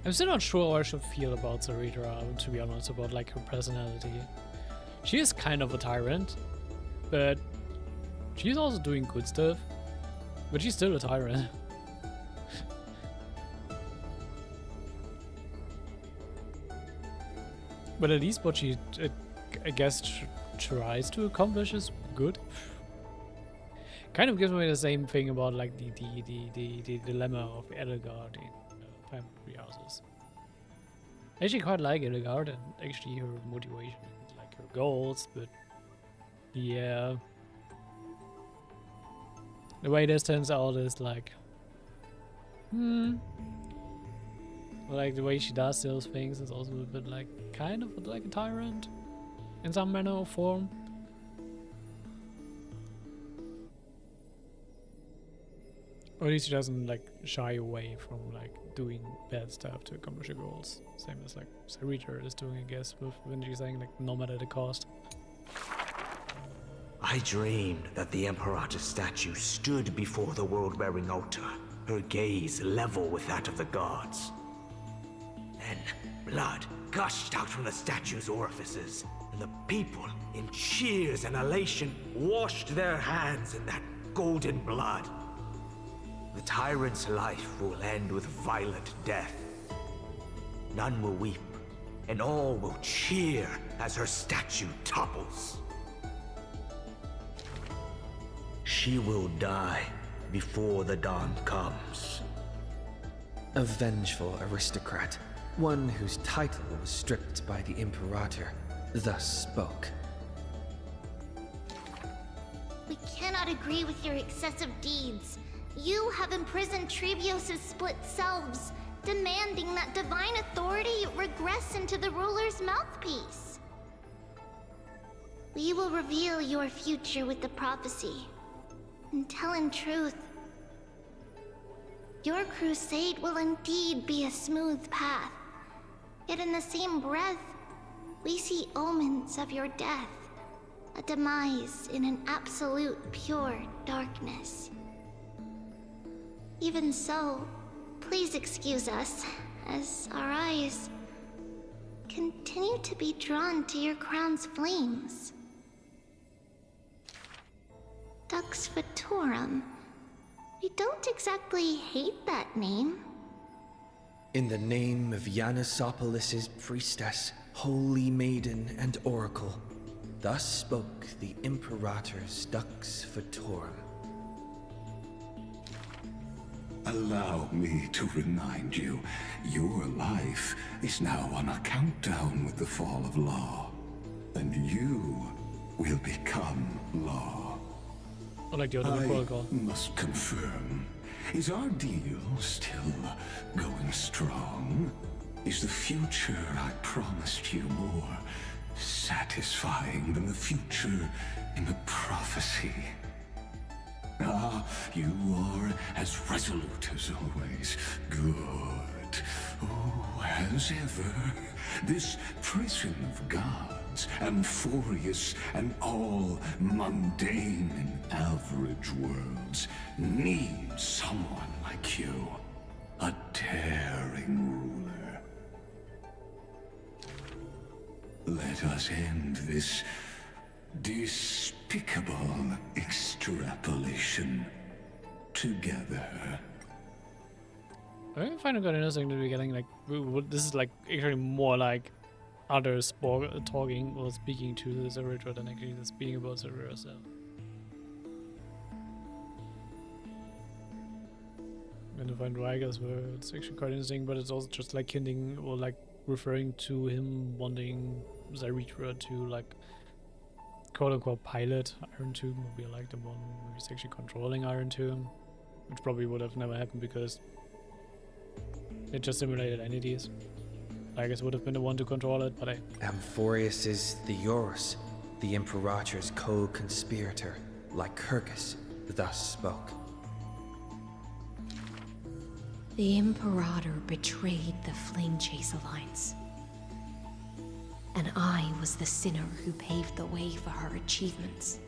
I'm still not sure how I should feel about Saritra, to be honest, about like her personality. She is kind of a tyrant, but she's also doing good stuff. But she's still a tyrant. But at least what she, I guess, tries to accomplish is good. Kind of gives me the same thing about like the dilemma of Edelgard in Family Houses. I actually quite like Edelgard and actually her motivation and like her goals, but yeah, the way this turns out is like, like the way she does those things is also a bit like kind of like a tyrant in some manner or form. Or at least she doesn't like shy away from like doing bad stuff to accomplish her goals. Same as like Saritra is doing, I guess, with when she's saying like no matter the cost.
I dreamed that the Imperator's statue stood before the world-bearing altar, her gaze level with that of the gods. Then, blood gushed out from the statue's orifices, and the people, in cheers and elation, washed their hands in that golden blood. The tyrant's life will end with violent death. None will weep, and all will cheer as her statue topples. She will die before the dawn comes.
A vengeful aristocrat, one whose title was stripped by the Imperator, thus spoke.
We cannot agree with your excessive deeds. You have imprisoned Trebios' split selves, demanding that divine authority regress into the ruler's mouthpiece. We will reveal your future with the prophecy, and tell in truth. Your crusade will indeed be a smooth path, yet in the same breath, we see omens of your death, a demise in an absolute pure darkness. Even so, please excuse us, as our eyes continue to be drawn to your crown's flames. Dux Fatorum. We don't exactly hate that name.
In the name of Yanisopolis' priestess, holy maiden, and oracle, thus spoke the Imperator's Dux Fatorum.
Allow me to remind you, your life is now on a countdown with the fall of law, and you will become law.
I like the other protocol.
Must confirm, is our deal still going strong? Is the future I promised you more satisfying than the future in the prophecy? Ah, you are as resolute as always. Good. Oh, as ever, this prison of gods, amphorious and all mundane in average worlds, needs someone like you. A daring ruler. Let us end this despicable extrapolation together.
I find it quite interesting that we're getting like this is like actually more like others talking or speaking to the Saridra than actually speaking about Saridra herself. And I find Ryger's words actually quite interesting, but it's also just like hinting or like referring to him wanting Saridra to like quote-unquote pilot Iron Tomb, or be like the one who's actually controlling Iron Tomb, which probably would have never happened because it just simulated entities. I guess would have been the one to control it, but
Amphorius is the Eurus, the Imperator's co-conspirator, like Kirkus, thus spoke.
The Imperator betrayed the Flame Chase Alliance. And I was the sinner who paved the way for her achievements.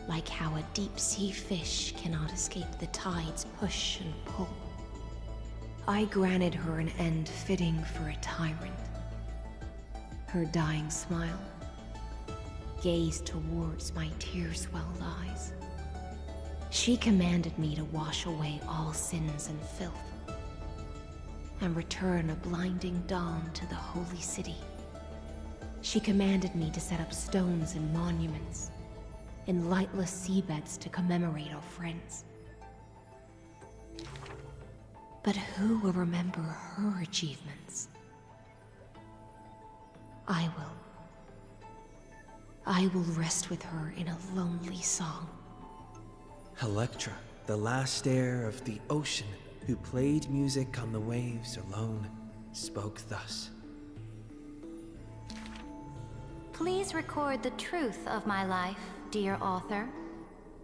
Like how a deep-sea fish cannot escape the tide's push and pull. I granted her an end fitting for a tyrant. Her dying smile, gaze towards my tear-swelled eyes. She commanded me to wash away all sins and filth, and return a blinding dawn to the holy city. She commanded me to set up stones and monuments, in lightless seabeds to commemorate our friends. But who will remember her achievements? I will rest with her in a lonely song.
Electra, the last heir of the ocean, who played music on the waves alone, spoke thus.
Please record the truth of my life, dear author.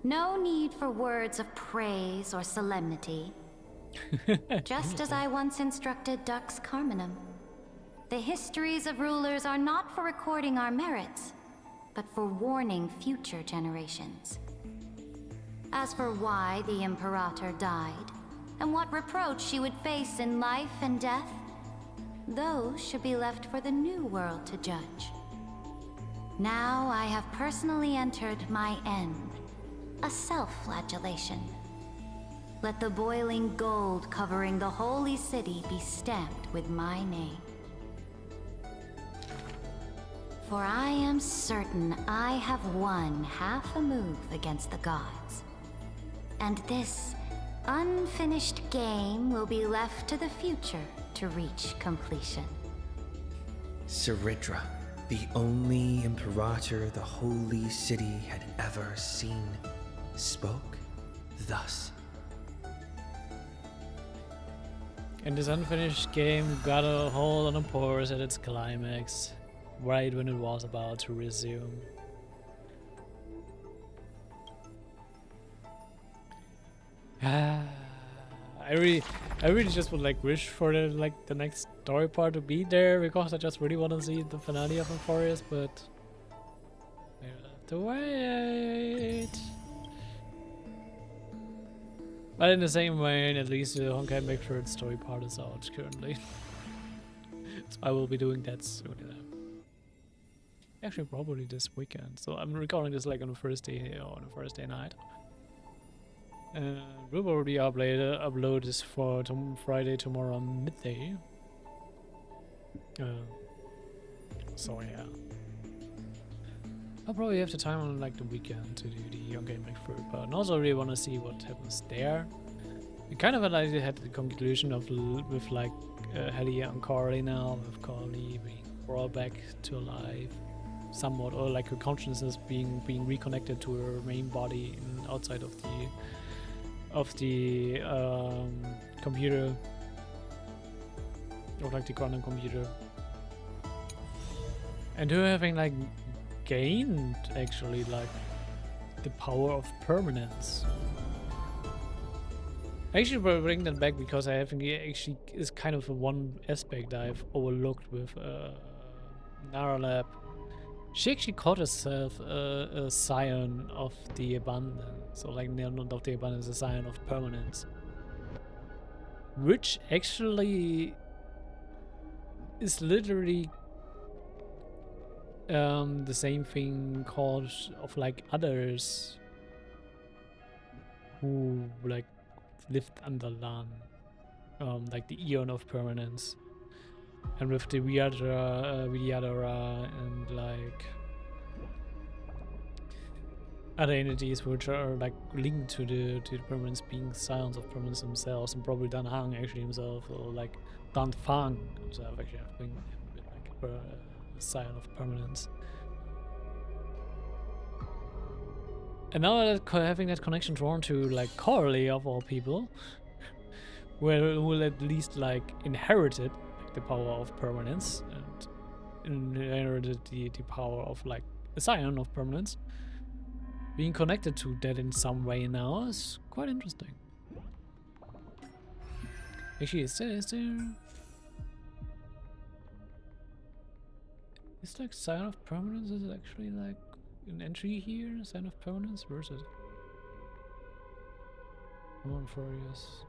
No need for words of praise or solemnity. Just as I once instructed Dux Carminum. The histories of rulers are not for recording our merits, but for warning future generations. As for why the Imperator died, and what reproach she would face in life and death, those should be left for the new world to judge. Now I have personally entered my end, a self-flagellation. Let the boiling gold covering the holy city be stamped with my name. For I am certain I have won half a move against the gods. And this unfinished game will be left to the future to reach completion.
Saridra, the only Imperator the holy city had ever seen, spoke thus.
And this unfinished game got a hold on a pause at its climax, right when it was about to resume. I really just would like wish for the next story part to be there, because I just really want to see the finale of Amphorius, but we'll have to wait. But in the same way, at least the Honkai Make Sure its story part is out currently. So I will be doing that soon enough. Actually, probably this weekend. So I'm recording this like on the first day or on the first day night. We'll already upload this for Friday tomorrow midday. So yeah, I'll probably have the time on like the weekend to do the Honkai Make Sure part, and also really want to see what happens there. We kind of like had the conclusion of with like Helly and Carly now, with Carly being brought back to life somewhat, or like her consciousness being reconnected to her main body outside of the computer. Of like the quantum computer. And her having like gained actually like the power of permanence. I actually bring that back because I think it actually is kind of a one aspect I've overlooked with Naralab. She actually called herself a scion of the abundance, or like not of the abundance, a scion of permanence. Which actually is literally the same thing called of like others who like lived under Lan, like the Eon of Permanence, and with the Vidyadhara and like other entities which are like linked to the permanence being scions of permanence themselves, and probably Dan Hang actually himself, or like Dan Fang himself actually have been like a scion of permanence. And now that having that connection drawn to like Coralie of all people, who will at least like inherited like the power of permanence and inherited the power of like a scion of permanence, being connected to that in some way now is quite interesting. Actually, is like scion of permanence is actually like an entry here? Sign of permanence? Where is it? I'm curious.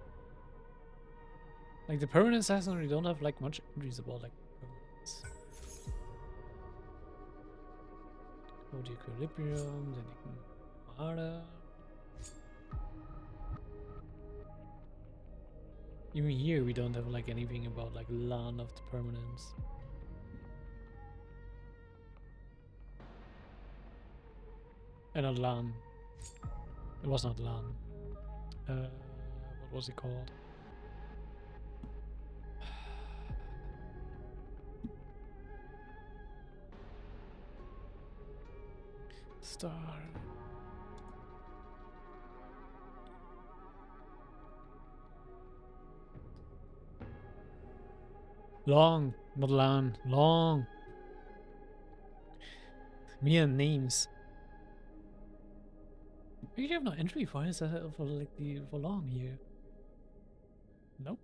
Like the permanent assassin, we don't have like much entries about like permanence. Go to equilibrium, then you can Mara. Even here we don't have like anything about like Lan of the permanence. And not Lan. It was not Lan. What was it called? Star. Long, not Lan. Long. Mere names. You have no entry for this for like for long here. Nope.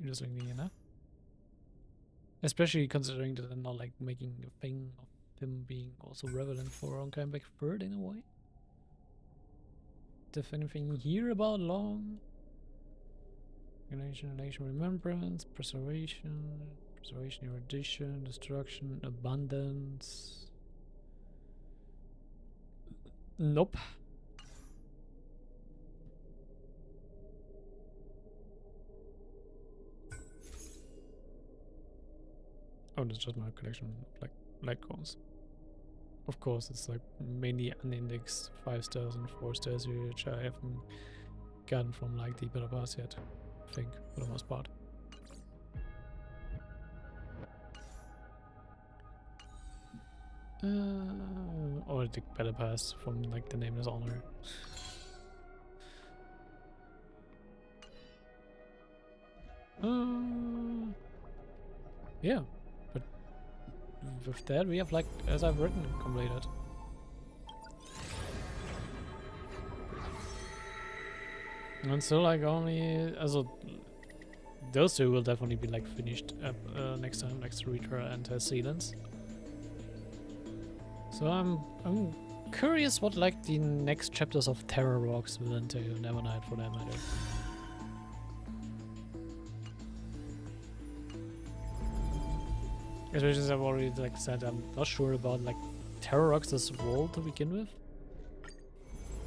You're just linking enough. Especially considering that they're not like making a thing of them being also relevant for Honkai Back Third in a way. If anything here about long? Relation, remembrance, preservation, erudition, destruction, abundance. Nope. Oh, that's just my collection of like coins. Of course, it's like mainly unindexed 5 stars and 4 stars, which I haven't gotten from like the Battle Pass yet, I think, for the most part. Or the Battle Pass from like the Nameless Honor. Yeah. With that, we have like, as I've written, completed. And so like only, also, those two will definitely be like finished next time, next to Ritra and Sealants. So I'm curious what like the next chapters of Terror Rocks will entail, Nevernight for that matter. Especially since I've already like said I'm not sure about like Terror Rocks' role to begin with.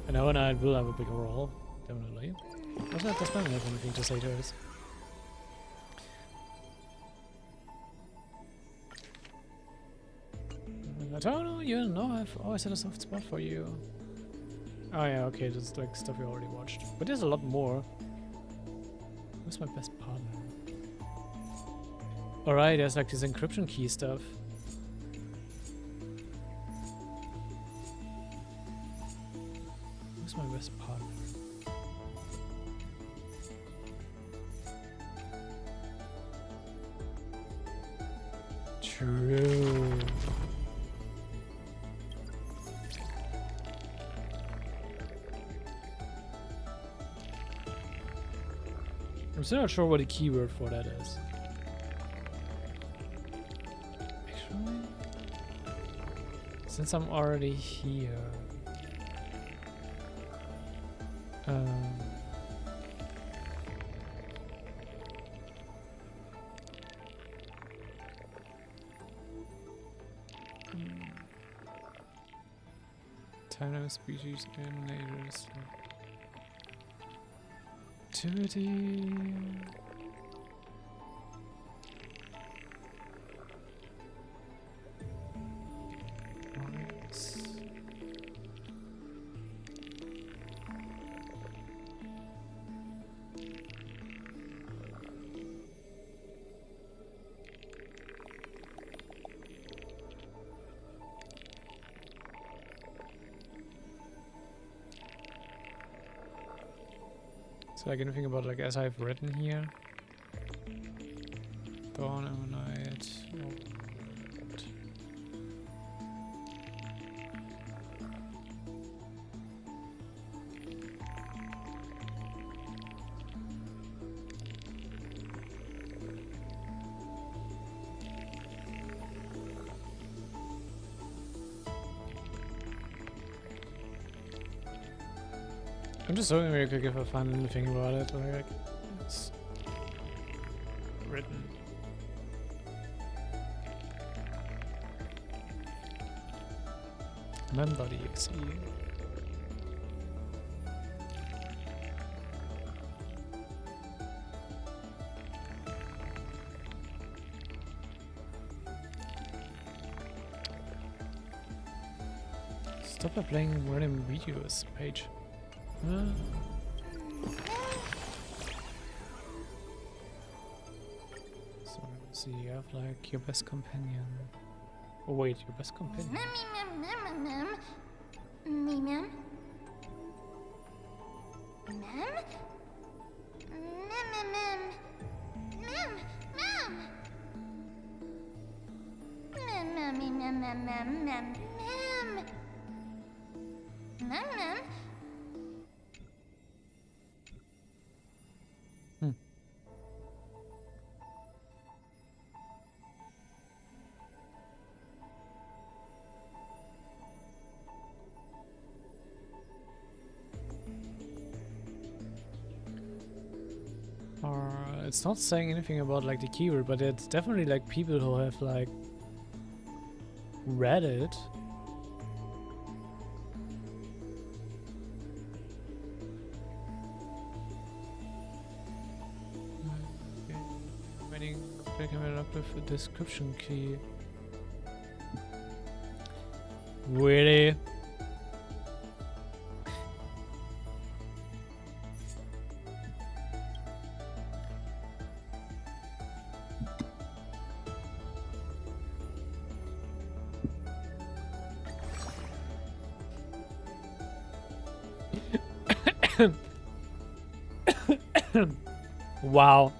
And Nevernight will have a bigger role, definitely. Also, does not have anything to say to us. I don't know, you know, I've always had a soft spot for you. Oh yeah, okay, that's like stuff we already watched. But there's a lot more. Who's my best partner? Alright, there's like this encryption key stuff. Who's my best partner? I'm still not sure what the keyword for that is. Actually, since I'm already here, Time species emulators. Activity. So like anything about like as I've written here. Dawn, Ammonite. I'm just hoping real quick if I find anything about it, like it's written. Mem.exe. Stop by playing random videos page. So let's see, you have like your best companion. Oh wait, your best companion.
Mem. Mem? Mem?
It's not saying anything about like the keyword, but it's definitely like people who have like read it. Okay. Waiting, picking it up with a description key. Really? Wow.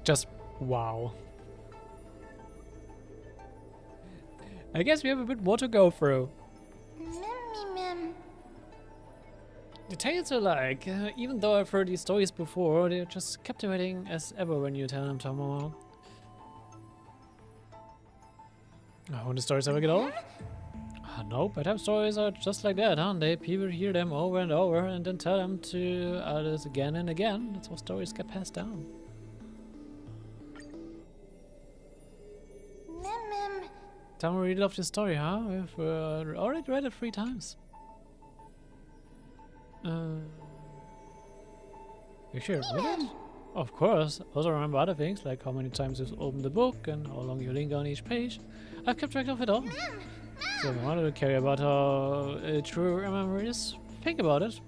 Just wow. I guess we have a bit more to go through.
Mem.
The tales are like, even though I've heard these stories before, they're just captivating as ever when you tell them, Tamamo. When the stories ever get old? No, bedtime stories are just like that, aren't they? People hear them over and over and then tell them to others again and again. That's how stories get passed down.
Mem.
Tamamo really loved this story, huh? We've already read it 3 times. You sure read it? Of course. Also remember other things, like how many times you've opened the book and how long you linger on each page. I've kept track of it all. So if I wanted to care about how true your memory is, think about it.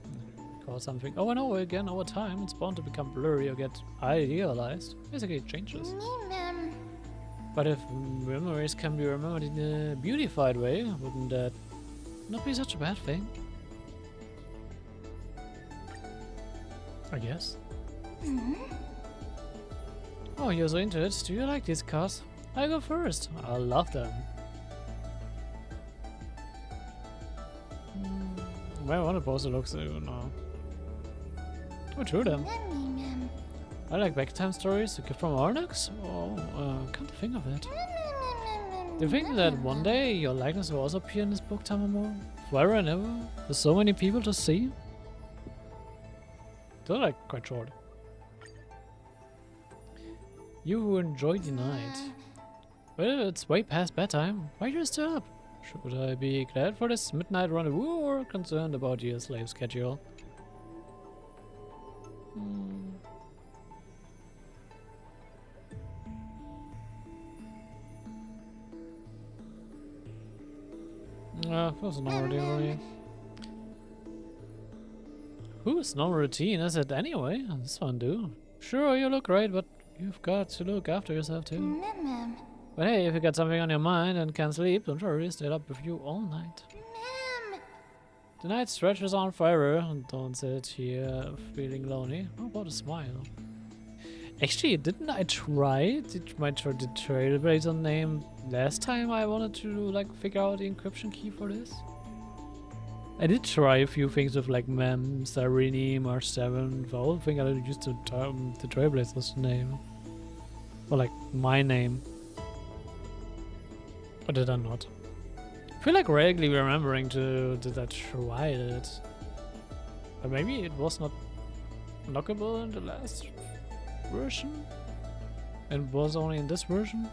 Call something over and over again over time, it's bound to become blurry or get idealized. Basically it changes.
Mem.
But if memories can be remembered in a beautified way, wouldn't that not be such a bad thing? I guess. Oh, you're so into it. Do you like these cars? I go first. I love them. My one poster looks no. Oh, true them. I like back-time stories from Arnox? Oh, can't think of it. Do you think that one day your likeness will also appear in this book, Tamamo? Forever and ever? For so many people to see? They're like quite short. You who enjoyed the night. Well, it's way past bedtime. Why are you still up? Should I be glad for this midnight rendezvous or concerned about your slave schedule? That's normal routine. Whose normal routine is it anyway? This one do. Sure, you look great, but you've got to look after yourself too. But hey, if you got something on your mind and can't sleep, don't worry, stay up with you all night. The night stretches on forever, and don't sit here feeling lonely. How about a smile? Actually, didn't I try the Trailblazer name last time I wanted to like figure out the encryption key for this? I did try a few things with like Mem, Sarini, March 7. I don't think I used the Trailblazer's name. Or like my name. Or did I not? I feel like vaguely remembering did I try it. But maybe it was not unlockable in the last version? And was only in this version?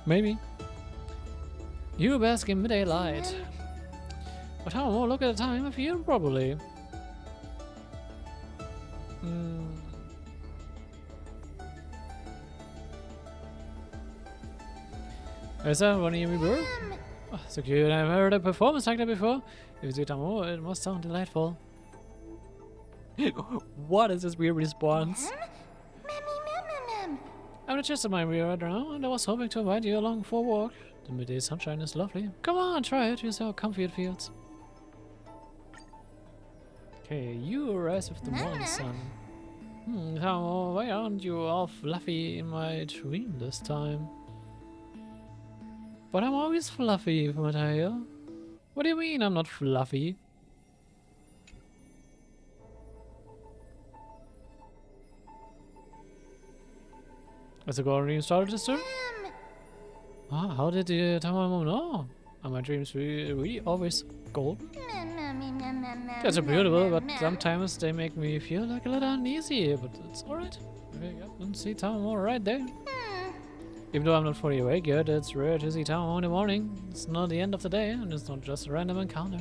Maybe. You bask in midday light. But how more look at the time if you probably. Is that one of bird? Oh, so cute. I've heard a performance like that before. If it's Tamamo, it must sound delightful. What is this weird response? I'm just in my rear right now, and I was hoping to invite you along for a walk. The midday sunshine is lovely. Come on, try it. You see how comfy it feels. Okay, you rise with the morning sun. How, why aren't you all fluffy in my dream this time? But I'm always fluffy, Mateo. What do you mean I'm not fluffy? Has the golden dream started to stir? Ah, how did the Tamamo know? Are my dreams really always gold? That's beautiful, but sometimes they make me feel like a little uneasy, but it's alright. Okay, yeah, and see Tamamo right there. Even though I'm not fully awake yet, it's rare to see Tamamo in the morning. It's not the end of the day, and it's not just a random encounter.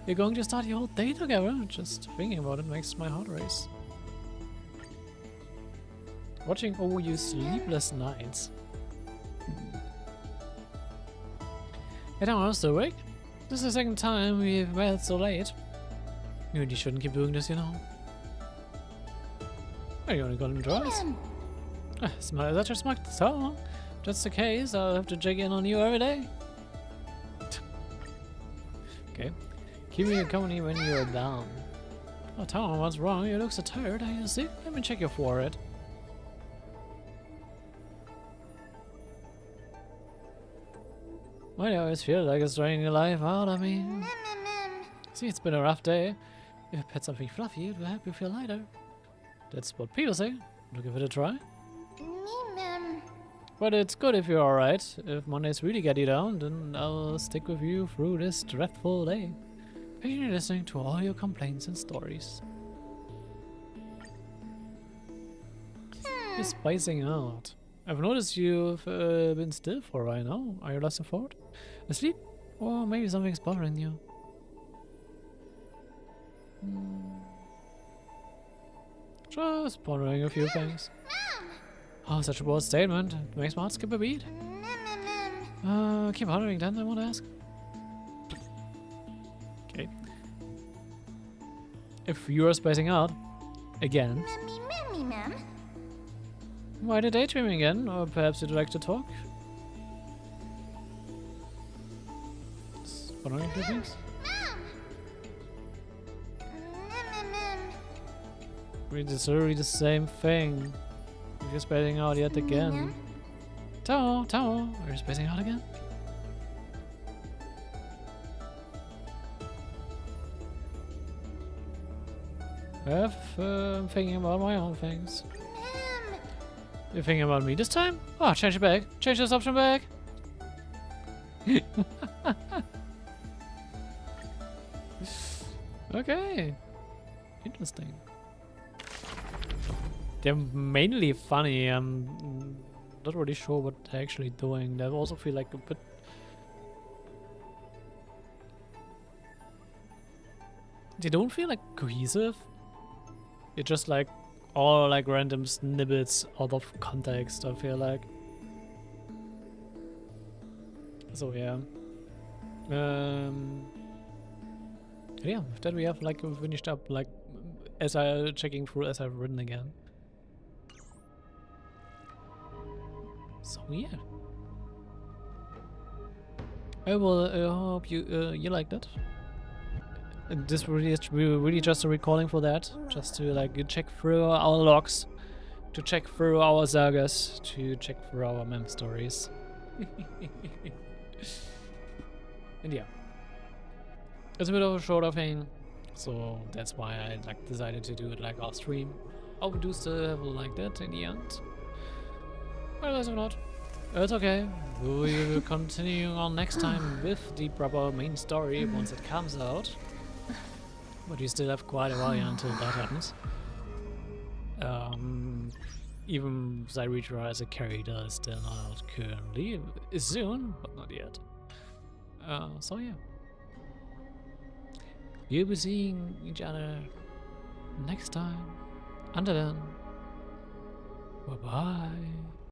You're going to start your whole day together. Just thinking about it makes my heart race. Watching over you sleepless nights. Hey, Tamamo, still awake? This is the second time we've met so late. You really shouldn't keep doing this, you know. Are you only golden drawers? That's just my song. If that's the case, I'll have to check in on you every day. Okay. Keep me company when you're down. Oh, Tamamo, what's wrong? You look so tired. Are you sick? Let me check your forehead. Why do I always feel like it's draining the life out of me? See, it's been a rough day. If I pet something fluffy, it will help you feel lighter. That's what people say. Wanna give it a try? But it's good if you're alright. If Mondays really get you down, then I'll stick with you through this dreadful day. Patiently listening to all your complaints and stories. You're spicing out. I've noticed you've been still for a while now. Are you lost in thought? Asleep? Or maybe something's bothering you? Just pondering a few things. Oh, such a bold statement. It makes my heart skip a beat. Keep pondering then, I want to ask. Okay. If you are spacing out, again. Why the daydreaming again? Or perhaps you'd like to talk? Pondering a few things. It's literally the same thing. You're spacing out yet again. Tamamo, are you spacing out again? I'm thinking about my own things. You're thinking about me this time? Oh, change it back. Change this option back. Okay. Interesting. They're mainly funny. I'm not really sure what they're actually doing. They also feel like a bit... They don't feel like cohesive. They're just like all like random snippets out of context, I feel like. So yeah. Yeah, with that we have like finished up like as I checking through as I've written again. So yeah. I hope you you liked it. And this really is really just a recording for that, just to like check through our logs, to check through our sagas, to check through our mem stories. And yeah, it's a bit of a shorter thing, so that's why I like decided to do it like off stream. I would do stuff like that in the end. Well, if not, it's okay. We will continue on next time with the proper main story once it comes out. But we still have quite a while until that happens. Even Zyritra as a character is still not out currently. Soon, but not yet. So yeah. We'll be seeing each other next time. Until then, bye bye.